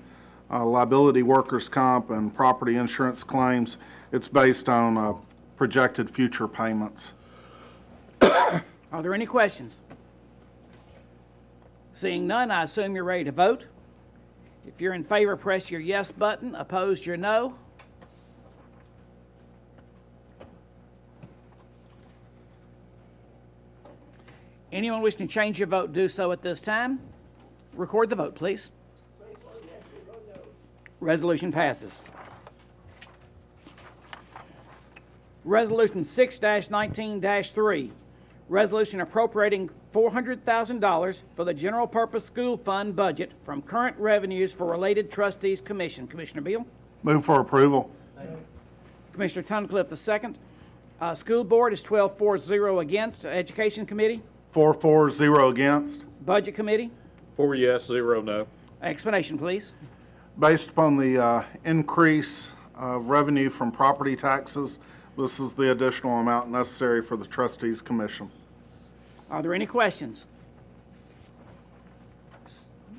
liability workers' comp and property insurance claims. It's based on projected future payments. Are there any questions? Seeing none, I assume you're ready to vote. If you're in favor, press your yes button. Opposed, your no. Anyone wishing to change your vote, do so at this time. Record the vote, please. Resolution passes. Resolution 6-19-3. Resolution appropriating $400,000 for the general purpose school fund budget from current revenues for related trustees commission. Commissioner Beal? Move for approval. Commissioner Tunnicliffe the second. School Board is 12-4-0 against. Education Committee? 4-4-0 against. Budget Committee? 4 yes, 0 no. Explanation, please. Based upon the increase of revenue from property taxes, this is the additional amount necessary for the trustees commission. Are there any questions?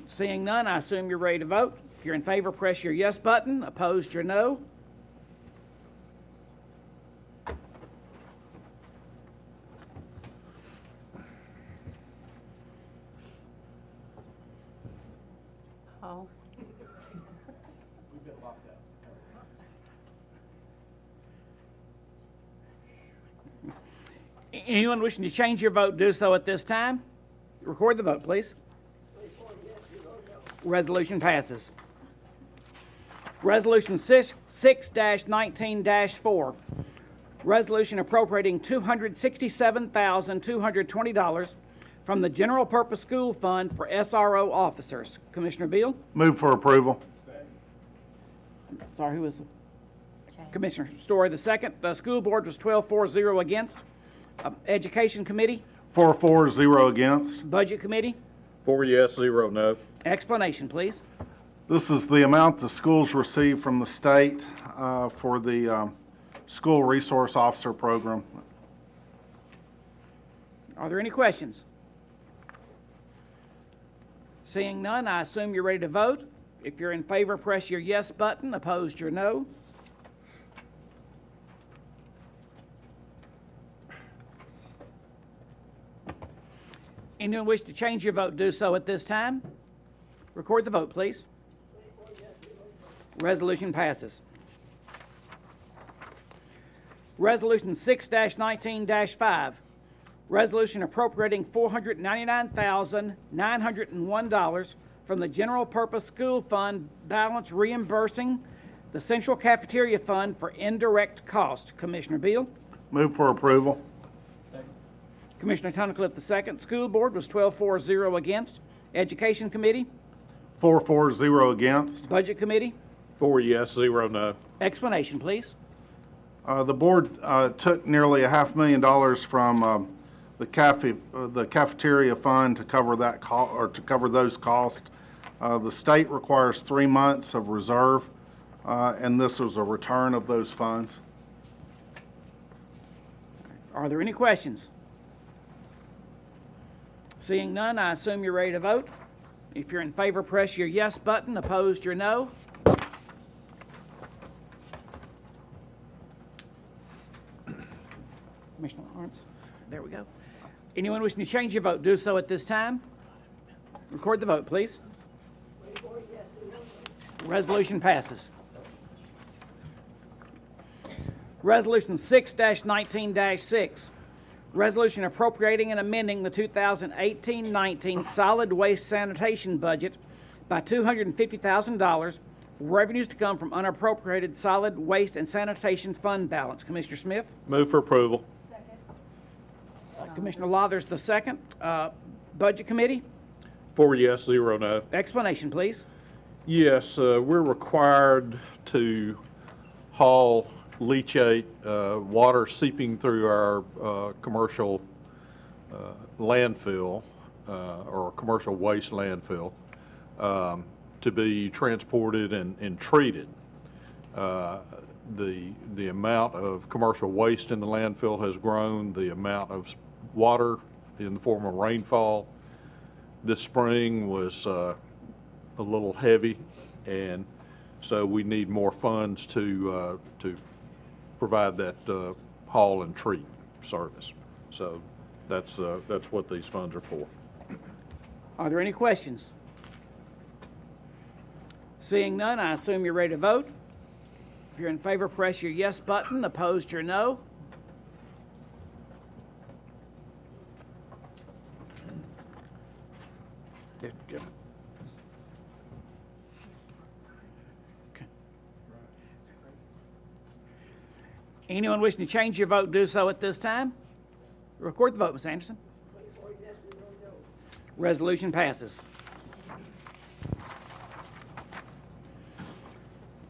Seeing none, I assume you're ready to vote. If you're in favor, press your yes button. Opposed, your no. Oh. Anyone wishing to change your vote, do so at this time. Record the vote, please. Resolution passes. Resolution 6-19-4. Resolution appropriating $267,220 from the General Purpose School Fund for SRO officers. Commissioner Beal? Move for approval. Sorry, who was it? Commissioner Story the second. The School Board was 12-4-0 against. Education Committee? 4-4-0 against. Budget Committee? 4 yes, 0 no. Explanation, please. This is the amount the schools receive from the state for the School Resource Officer Program. Are there any questions? Seeing none, I assume you're ready to vote. If you're in favor, press your yes button. Opposed, your no. Anyone wish to change your vote, do so at this time. Record the vote, please. Resolution passes. Resolution 6-19-5. Resolution appropriating $499,901 from the General Purpose School Fund balance reimbursing the Central Cafeteria Fund for indirect cost. Commissioner Beal? Move for approval. Commissioner Tunnicliffe the second. School Board was 12-4-0 against. Education Committee? 4-4-0 against. Budget Committee? 4 yes, 0 no. Explanation, please. The board took nearly $500,000 from the cafeteria fund to cover that to cover those costs. The state requires 3 months of reserve, and this was a return of those funds. Are there any questions? Seeing none, I assume you're ready to vote. If you're in favor, press your yes button. Opposed, your no. Commissioner Lawrence, there we go. Anyone wishing to change your vote, do so at this time. Record the vote, please. Resolution passes. Resolution 6-19-6. Resolution appropriating and amending the 2018-19 solid waste sanitation budget by $250,000 revenues to come from unappropriated solid waste and sanitation fund balance. Commissioner Smith? Move for approval. Commissioner Lathers the second. Budget Committee? 4 yes, 0 no. Explanation, please. Yes, we're required to haul leachate water seeping through our commercial landfill or commercial waste landfill to be transported and treated. The amount of commercial waste in the landfill has grown. The amount of water in the form of rainfall this spring was a little heavy, and so we need more funds to provide that haul and treat service. So that's what these funds are for. Are there any questions? Seeing none, I assume you're ready to vote. If you're in favor, press your yes button. Opposed, your no. Okay. Anyone wishing to change your vote, do so at this time. Record the vote, Ms. Anderson. Resolution passes.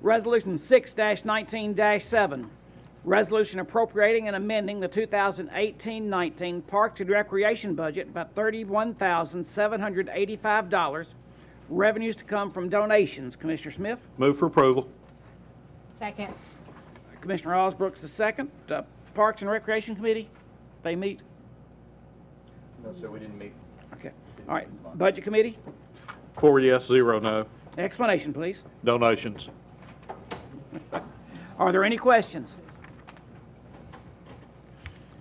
Resolution 6-19-7, resolution appropriating and amending the 2018-19 Parks and Recreation budget by $31,785. Revenues to come from donations. Commissioner Smith? Move for approval. Second. Commissioner Osbrooks the second. Parks and Recreation Committee, they meet? No, sir, we didn't meet. Okay. All right. Budget Committee? 4 yes, 0 no. Explanation, please. Donations. Are there any questions?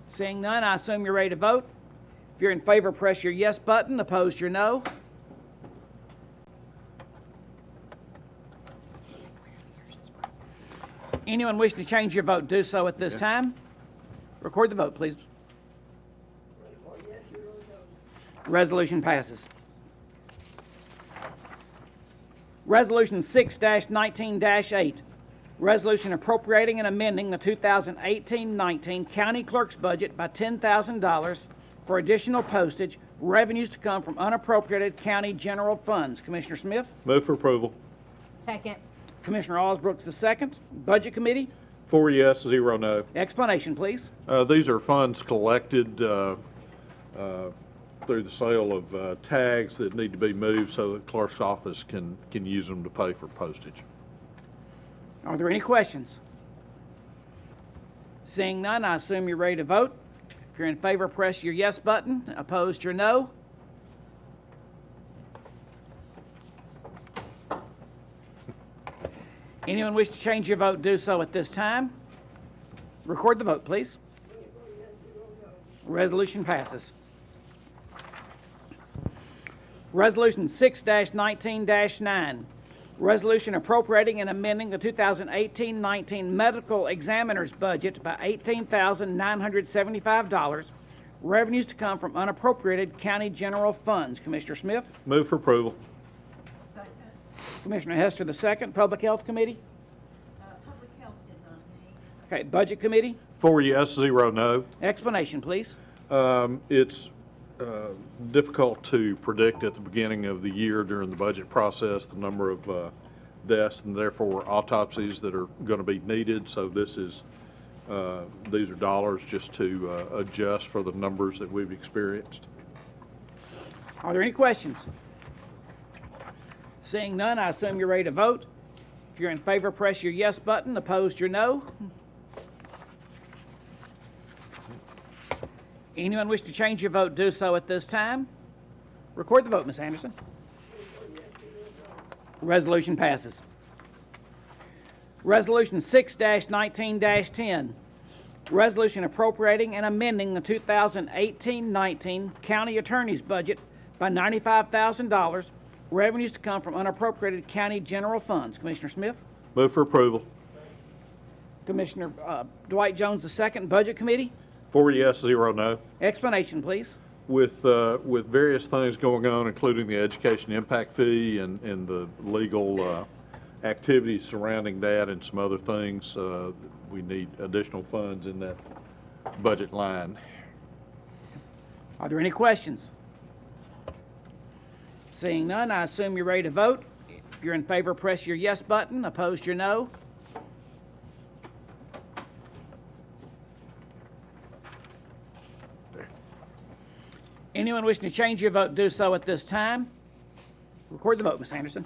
Seeing none, I assume you're ready to vote. If you're in favor, press your yes button. Opposed, your no. Anyone wishing to change your vote, do so at this time. Record the vote, please. Resolution passes. Resolution 6-19-8, resolution appropriating and amending the 2018-19 county clerk's budget by $10,000 for additional postage, revenues to come from unappropriated county general funds. Commissioner Smith? Move for approval. Second. Commissioner Osbrooks the second. Budget Committee? 4 yes, 0 no. Explanation, please. These are funds collected through the sale of tags that need to be moved so the clerk's office can use them to pay for postage. Are there any questions? Seeing none, I assume you're ready to vote. If you're in favor, press your yes button. Opposed, your no. Anyone wish to change your vote, do so at this time. Record the vote, please. Resolution passes. Resolution 6-19-9, resolution appropriating and amending the 2018-19 medical examiner's budget by $18,975. Revenues to come from unappropriated county general funds. Commissioner Smith? Move for approval. Commissioner Hester the second. Public Health Committee? Public Health did not meet. Okay. Budget Committee? 4 yes, 0 no. Explanation, please. It's difficult to predict at the beginning of the year during the budget process the number of deaths and therefore autopsies that are going to be needed. So this is these are dollars just to adjust for the numbers that we've experienced. Are there any questions? Seeing none, I assume you're ready to vote. If you're in favor, press your yes button. Opposed, your no. Anyone wish to change your vote, do so at this time. Record the vote, Ms. Anderson. Resolution passes. Resolution 6-19-10, resolution appropriating and amending the 2018-19 county attorney's budget by $95,000. Revenues to come from unappropriated county general funds. Commissioner Smith? Move for approval. Commissioner Dwight Jones II. Budget Committee? 4 yes, 0 no. Explanation, please. With various things going on, including the education impact fee and the legal activities surrounding that and some other things, we need additional funds in that budget line. Are there any questions? Seeing none, I assume you're ready to vote. If you're in favor, press your yes button. Opposed, your no. Anyone wishing to change your vote, do so at this time. Record the vote, Ms. Anderson.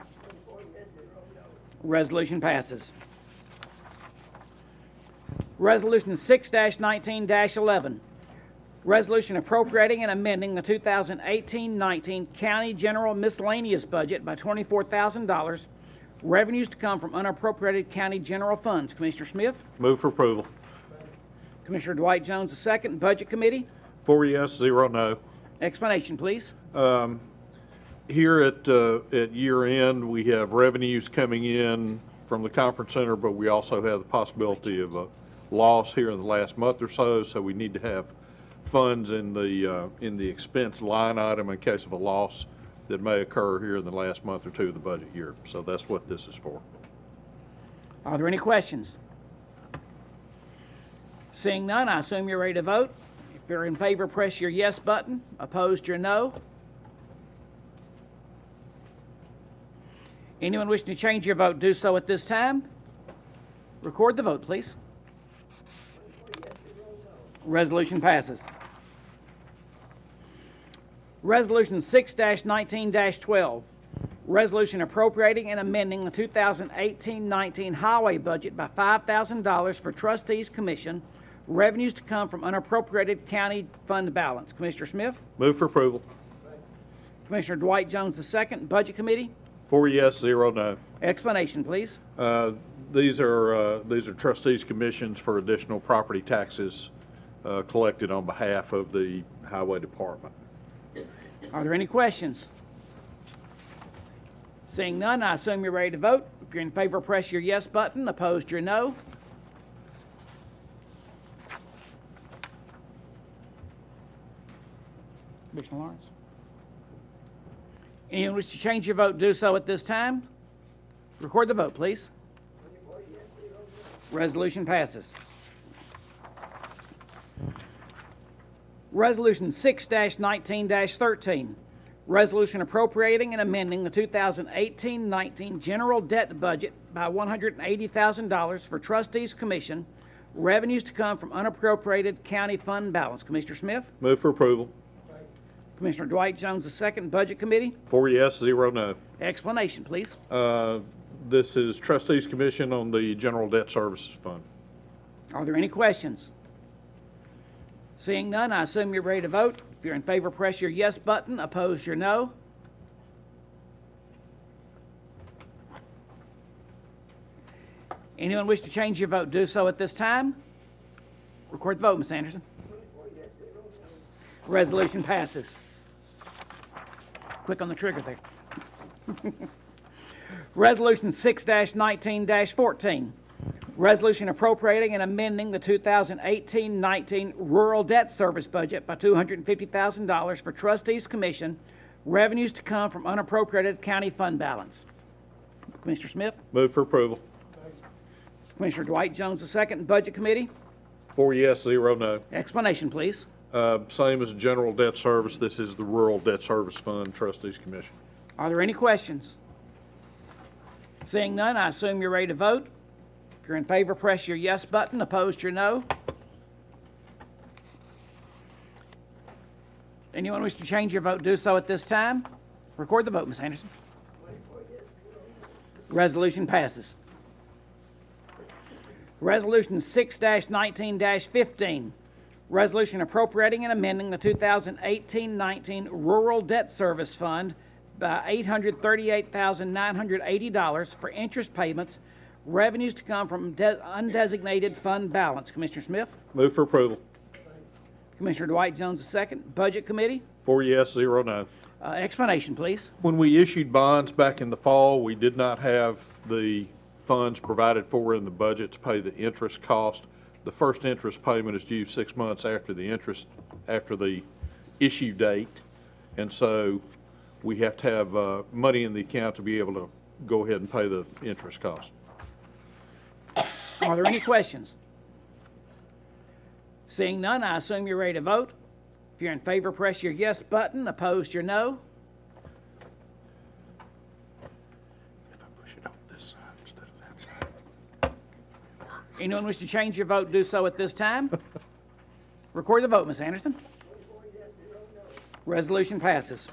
Resolution passes. Resolution 6-19-11. Resolution appropriating and amending the 2018-19 County General Miscellaneous Budget by $24,000. Revenues to come from unappropriated county general funds. Commissioner Smith? Move for approval. Commissioner Dwight Jones II. Budget Committee? 4 yes, 0 no. Explanation, please. Here at year end, we have revenues coming in from the conference center, but we also have the possibility of a loss here in the last month or so. So we need to have funds in the expense line item in case of a loss that may occur here in the last month or two of the budget year. So that's what this is for. Are there any questions? Seeing none, I assume you're ready to vote. If you're in favor, press your yes button. Opposed, your no. Anyone wishing to change your vote, do so at this time. Record the vote, please. Resolution passes. Resolution 6-19-12. Resolution appropriating and amending the 2018-19 highway budget by $5,000 for Trustees Commission. Revenues to come from unappropriated county fund balance. Commissioner Smith? Move for approval. Commissioner Dwight Jones II. Budget Committee? 4 yes, 0 no. Explanation, please. These are trustees' commissions for additional property taxes collected on behalf of the highway department. Are there any questions? Seeing none, I assume you're ready to vote. If you're in favor, press your yes button. Opposed, your no. Commissioner Lawrence? Anyone wish to change your vote, do so at this time. Record the vote, please. Resolution passes. Resolution 6-19-13. Resolution appropriating and amending the 2018-19 general debt budget by $180,000 for Trustees Commission. Revenues to come from unappropriated county fund balance. Commissioner Smith? Move for approval. Commissioner Dwight Jones II. Budget Committee? 4 yes, 0 no. Explanation, please. This is Trustees Commission on the General Debt Services Fund. Are there any questions? Seeing none, I assume you're ready to vote. If you're in favor, press your yes button. Opposed, your no. Anyone wish to change your vote, do so at this time. Record the vote, Ms. Anderson. Resolution passes. Quick on the trigger there. Resolution 6-19-14. Resolution appropriating and amending the 2018-19 Rural Debt Service budget by $250,000 for Trustees Commission. Revenues to come from unappropriated county fund balance. Commissioner Smith? Move for approval. Commissioner Dwight Jones II. Budget Committee? 4 yes, 0 no. Explanation, please. Same as General Debt Service. This is the Rural Debt Service Fund Trustees Commission. Are there any questions? Seeing none, I assume you're ready to vote. If you're in favor, press your yes button. Opposed, your no. Anyone wish to change your vote, do so at this time. Record the vote, Ms. Anderson. Resolution passes. Resolution 6-19-15. Resolution appropriating and amending the 2018-19 Rural Debt Service Fund by $838,980 for interest payments. Revenues to come from undesignated fund balance. Commissioner Smith? Move for approval. Commissioner Dwight Jones II. Budget Committee? 4 yes, 0 no. Explanation, please. When we issued bonds back in the fall, we did not have the funds provided for in the budget to pay the interest cost. The first interest payment is due 6 months after the issue date, and so we have to have money in the account to be able to go ahead and pay the interest cost. Are there any questions? Seeing none, I assume you're ready to vote. If you're in favor, press your yes button. Opposed, your no. If I push it on this side instead of that side. Anyone wish to change your vote, do so at this time. Record the vote, Ms. Anderson. Resolution passes.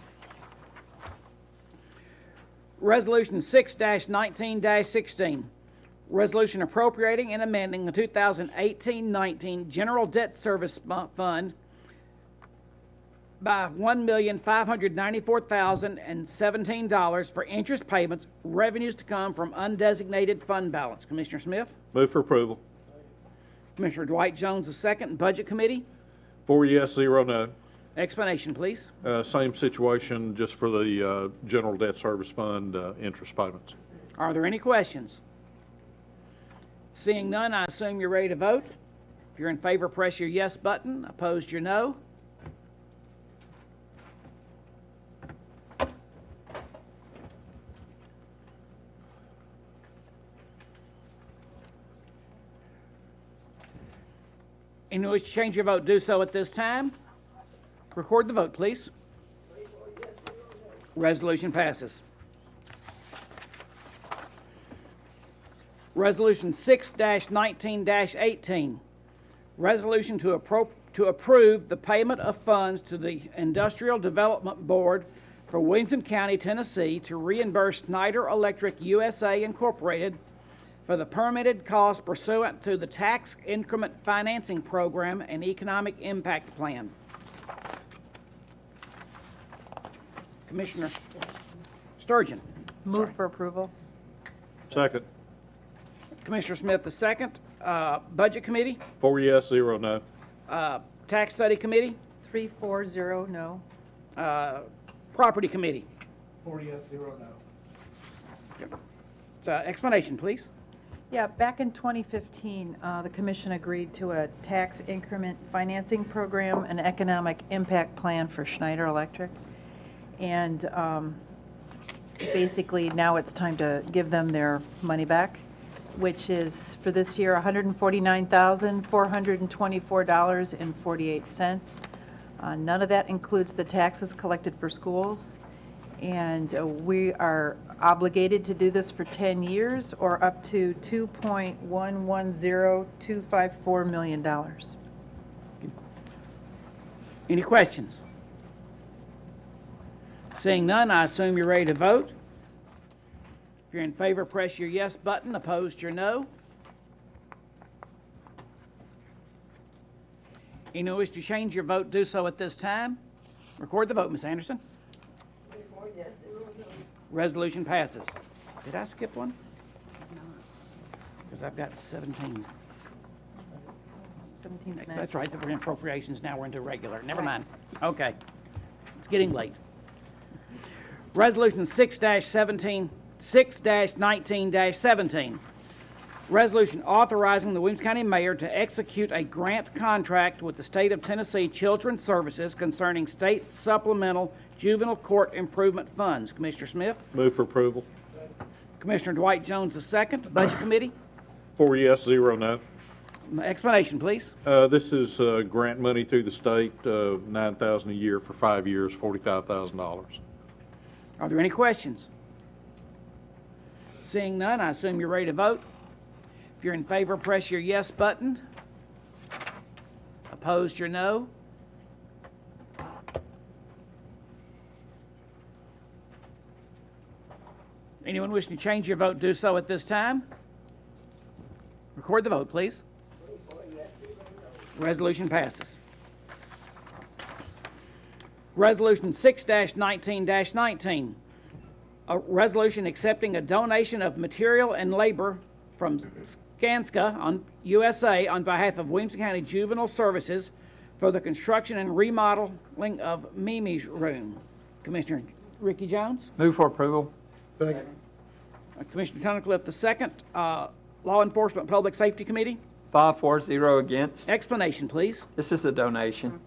Resolution 6-19-16, resolution appropriating and amending the 2018-19 General Debt Service Fund by $1,594,017 for interest payments, revenues to come from undesignated fund balance. Commissioner Smith? Move for approval. Commissioner Dwight Jones, the second. Budget Committee? 4 yes, 0 no. Explanation, please. Same situation, just for the General Debt Service Fund interest payments. Are there any questions? Seeing none, I assume you're ready to vote. If you're in favor, press your yes button. Opposed, your no. Anyone wish to change your vote, do so at this time. Record the vote, please. Resolution passes. Resolution 6-19-18, resolution to approve the payment of funds to the Industrial Development Board for Williamson County, Tennessee to reimburse Schneider Electric USA Incorporated for the permitted costs pursuant to the Tax Increment Financing Program and Economic Impact Plan. Commissioner Sturgeon. Move for approval. Second. Commissioner Smith, the second. Budget Committee? 4 yes, 0 no. Tax Study Committee? 3-4-0 no. Property Committee? 4 yes, 0 no. Explanation, please. Yeah, back in 2015, the commission agreed to a tax increment financing program and economic impact plan for Schneider Electric. And basically now it's time to give them their money back, which is for this year $149,424.48. None of that includes the taxes collected for schools. And we are obligated to do this for 10 years or up to $2.110254 million. Any questions? Seeing none, I assume you're ready to vote. If you're in favor, press your yes button. Opposed, your no. Anyone wish to change your vote, do so at this time. Record the vote, Ms. Anderson. Resolution passes. Did I skip one? Because I've got 17. 17's next. That's right, we're in appropriations now, we're into regular. Never mind. Okay. It's getting late. Resolution 6-19-17. Resolution authorizing the Williamson County Mayor to execute a grant contract with the State of Tennessee Children's Services concerning state supplemental juvenile court improvement funds. Commissioner Smith? Move for approval. Commissioner Dwight Jones, the second. Budget Committee? 4 yes, 0 no. Explanation, please. This is grant money through the state, $9,000 a year for 5 years, $45,000. Are there any questions? Seeing none, I assume you're ready to vote. If you're in favor, press your yes button. Opposed, your no. Anyone wishing to change your vote, do so at this time. Record the vote, please. Resolution passes. Resolution 6-19-19, a resolution accepting a donation of material and labor from Skanska USA on behalf of Williamson County Juvenile Services for the construction and remodeling of Mimi's room. Commissioner Ricky Jones? Move for approval. Second. Commissioner Tunnicliffe, the second. Law Enforcement Public Safety Committee? 5-4-0 against. Explanation, please. This is a donation.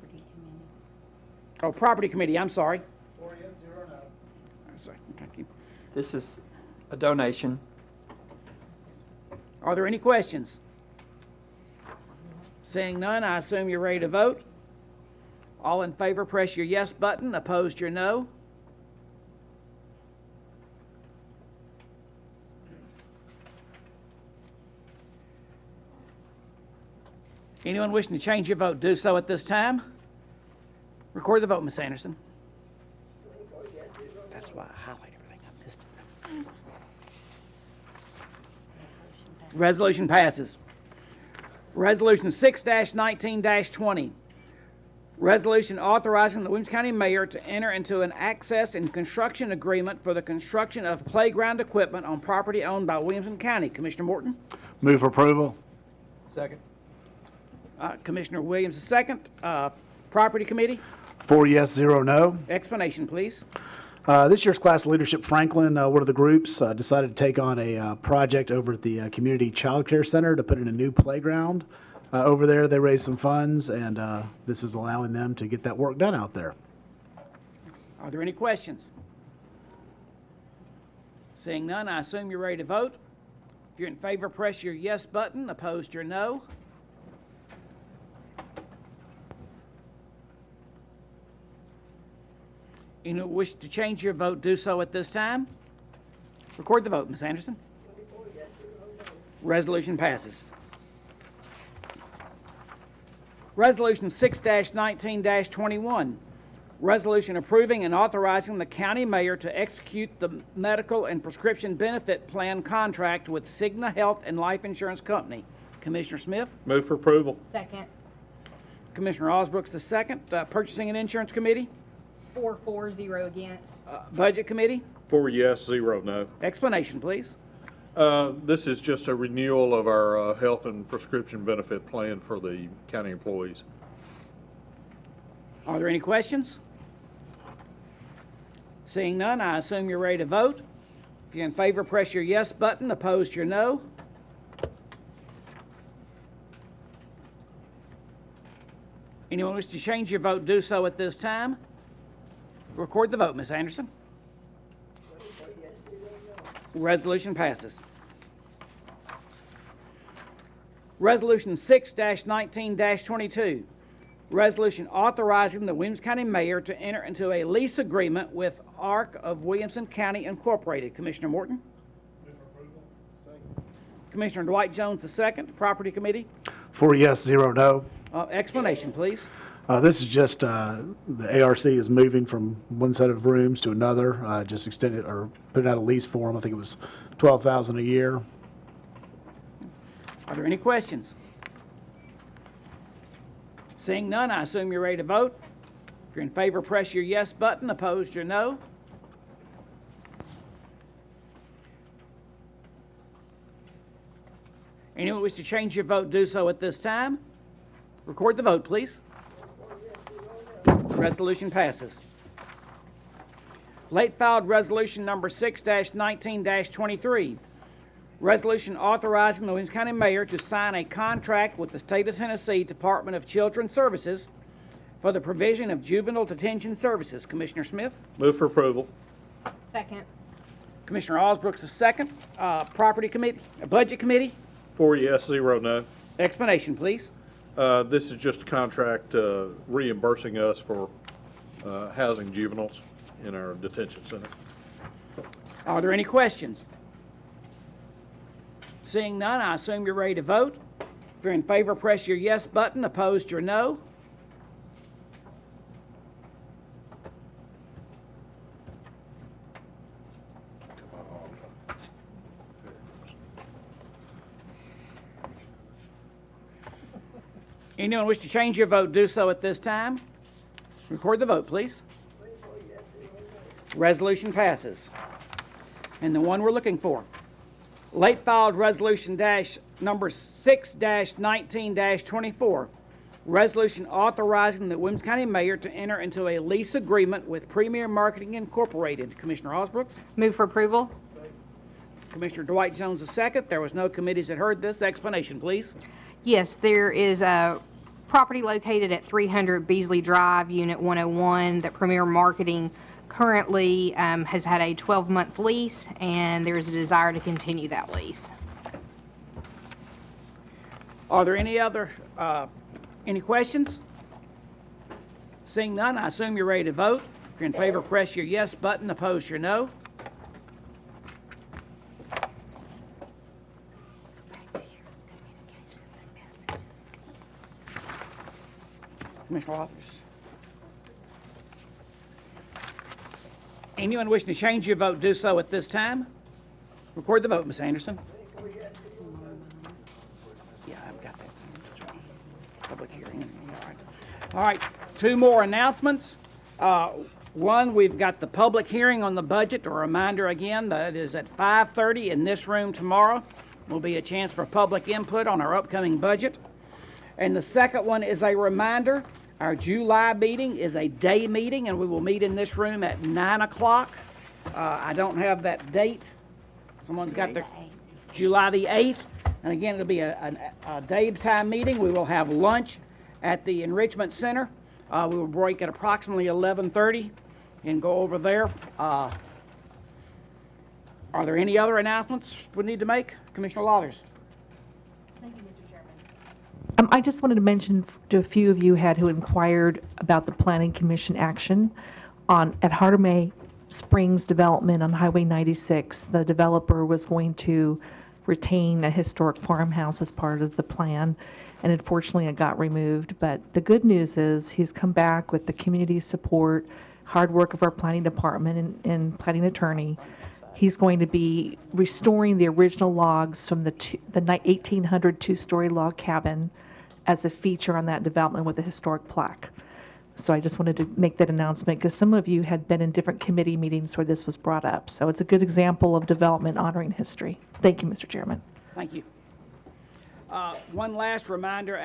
Oh, Property Committee, I'm sorry. 4 yes, 0 no. Sorry, thank you. This is a donation. Are there any questions? Seeing none, I assume you're ready to vote. All in favor, press your yes button. Opposed, your no. Anyone wishing to change your vote, do so at this time. Record the vote, Ms. Anderson. That's why I highlight everything I missed. Resolution passes. Resolution 6-19-20. Resolution authorizing the Williamson County Mayor to enter into an access and construction agreement for the construction of playground equipment on property owned by Williamson County. Commissioner Morton? Move for approval. Second. Commissioner Williams is second. Property Committee? 4 yes, 0 no. Explanation, please. This year's class leadership, Franklin, one of the groups, decided to take on a project over at the Community Child Care Center to put in a new playground. Over there, they raised some funds, and this is allowing them to get that work done out there. Are there any questions? Seeing none, I assume you're ready to vote. If you're in favor, press your yes button. Opposed, your no. Anyone wish to change your vote, do so at this time. Record the vote, Ms. Anderson. Resolution passes. Resolution 6-19-21. Resolution approving and authorizing the county mayor to execute the medical and prescription benefit plan contract with Cigna Health and Life Insurance Company. Commissioner Smith? Move for approval. Second. Commissioner Osbrook's the second. Purchasing and Insurance Committee? 4-0 against. Budget Committee? 4 yes, 0 no. Explanation, please. This is just a renewal of our health and prescription benefit plan for the county employees. Are there any questions? Seeing none, I assume you're ready to vote. If you're in favor, press your yes button. Opposed, your no. Anyone wish to change your vote, do so at this time. Record the vote, Ms. Anderson. Resolution passes. Resolution 6-19-22. Resolution authorizing the Williamson County Mayor to enter into a lease agreement with ARC of Williamson County Incorporated. Commissioner Morton? Commissioner Dwight Jones the second. Property Committee? 4 yes, 0 no. Explanation, please. This is just, the ARC is moving from one set of rooms to another, just extended, or putting out a lease for them. I think it was $12,000 a year. Are there any questions? Seeing none, I assume you're ready to vote. If you're in favor, press your yes button. Opposed, your no. Anyone wish to change your vote, do so at this time. Record the vote, please. Resolution passes. Late filed resolution number 6-19-23. Resolution authorizing the Williamson County Mayor to sign a contract with the State of Tennessee Department of Children's Services for the provision of juvenile detention services. Commissioner Smith? Move for approval. Second. Commissioner Osbrook's the second. Property Committee, Budget Committee? 4 yes, 0 no. Explanation, please. This is just a contract reimbursing us for housing juveniles in our detention center. Are there any questions? Seeing none, I assume you're ready to vote. If you're in favor, press your yes button. Opposed, your no. Anyone wish to change your vote, do so at this time. Record the vote, please. Resolution passes. And the one we're looking for. Late filed resolution number 6-19-24. Resolution authorizing the Williamson County Mayor to enter into a lease agreement with Premier Marketing Incorporated. Commissioner Osbrook? Move for approval. Commissioner Dwight Jones the second. There was no committees that heard this. Explanation, please. Yes, there is a property located at 300 Beasley Drive, Unit 101, that Premier Marketing currently has had a 12-month lease, and there is a desire to continue that lease. Are there any questions? Seeing none, I assume you're ready to vote. If you're in favor, press your yes button. Opposed, your no. Commissioner Walters. Anyone wishing to change your vote, do so at this time. Record the vote, Ms. Anderson. Yeah, I've got that. That's right. Public hearing. All right, 2 more announcements. One, we've got the public hearing on the budget. A reminder again, that is at 5:30 in this room tomorrow. Will be a chance for public input on our upcoming budget. And the second one is a reminder, our July meeting is a day meeting, and we will meet in this room at 9 o'clock. I don't have that date. Someone's got the July the 8th, and again, it'll be a daytime meeting. We will have lunch at the Enrichment Center. We will break at approximately 11:30 and go over there. Are there any other announcements we need to make? Commissioner Lathers. I just wanted to mention to a few of you who inquired about the Planning Commission action at Hardemay Springs development on Highway 96. The developer was going to retain a historic farmhouse as part of the plan, and unfortunately it got removed. But the good news is he's come back with the community support, hard work of our planning department and planning attorney. He's going to be restoring the original logs from the 1800 two-story log cabin as a feature on that development with a historic plaque. So I just wanted to make that announcement because some of you had been in different committee meetings where this was brought up. So it's a good example of development honoring history. Thank you, Mr. Chairman. Thank you. One last reminder,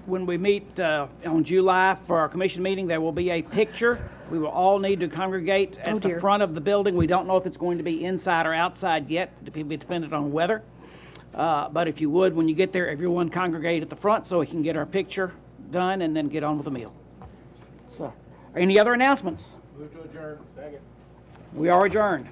when we meet on July for our commission meeting, there will be a picture. We will all need to congregate at the front of the building. We don't know if it's going to be inside or outside yet. It will be dependent on weather. But if you would, when you get there, everyone congregate at the front so we can get our picture done and then get on with the meal. So, any other announcements? Move to adjourn. Second. We are adjourned.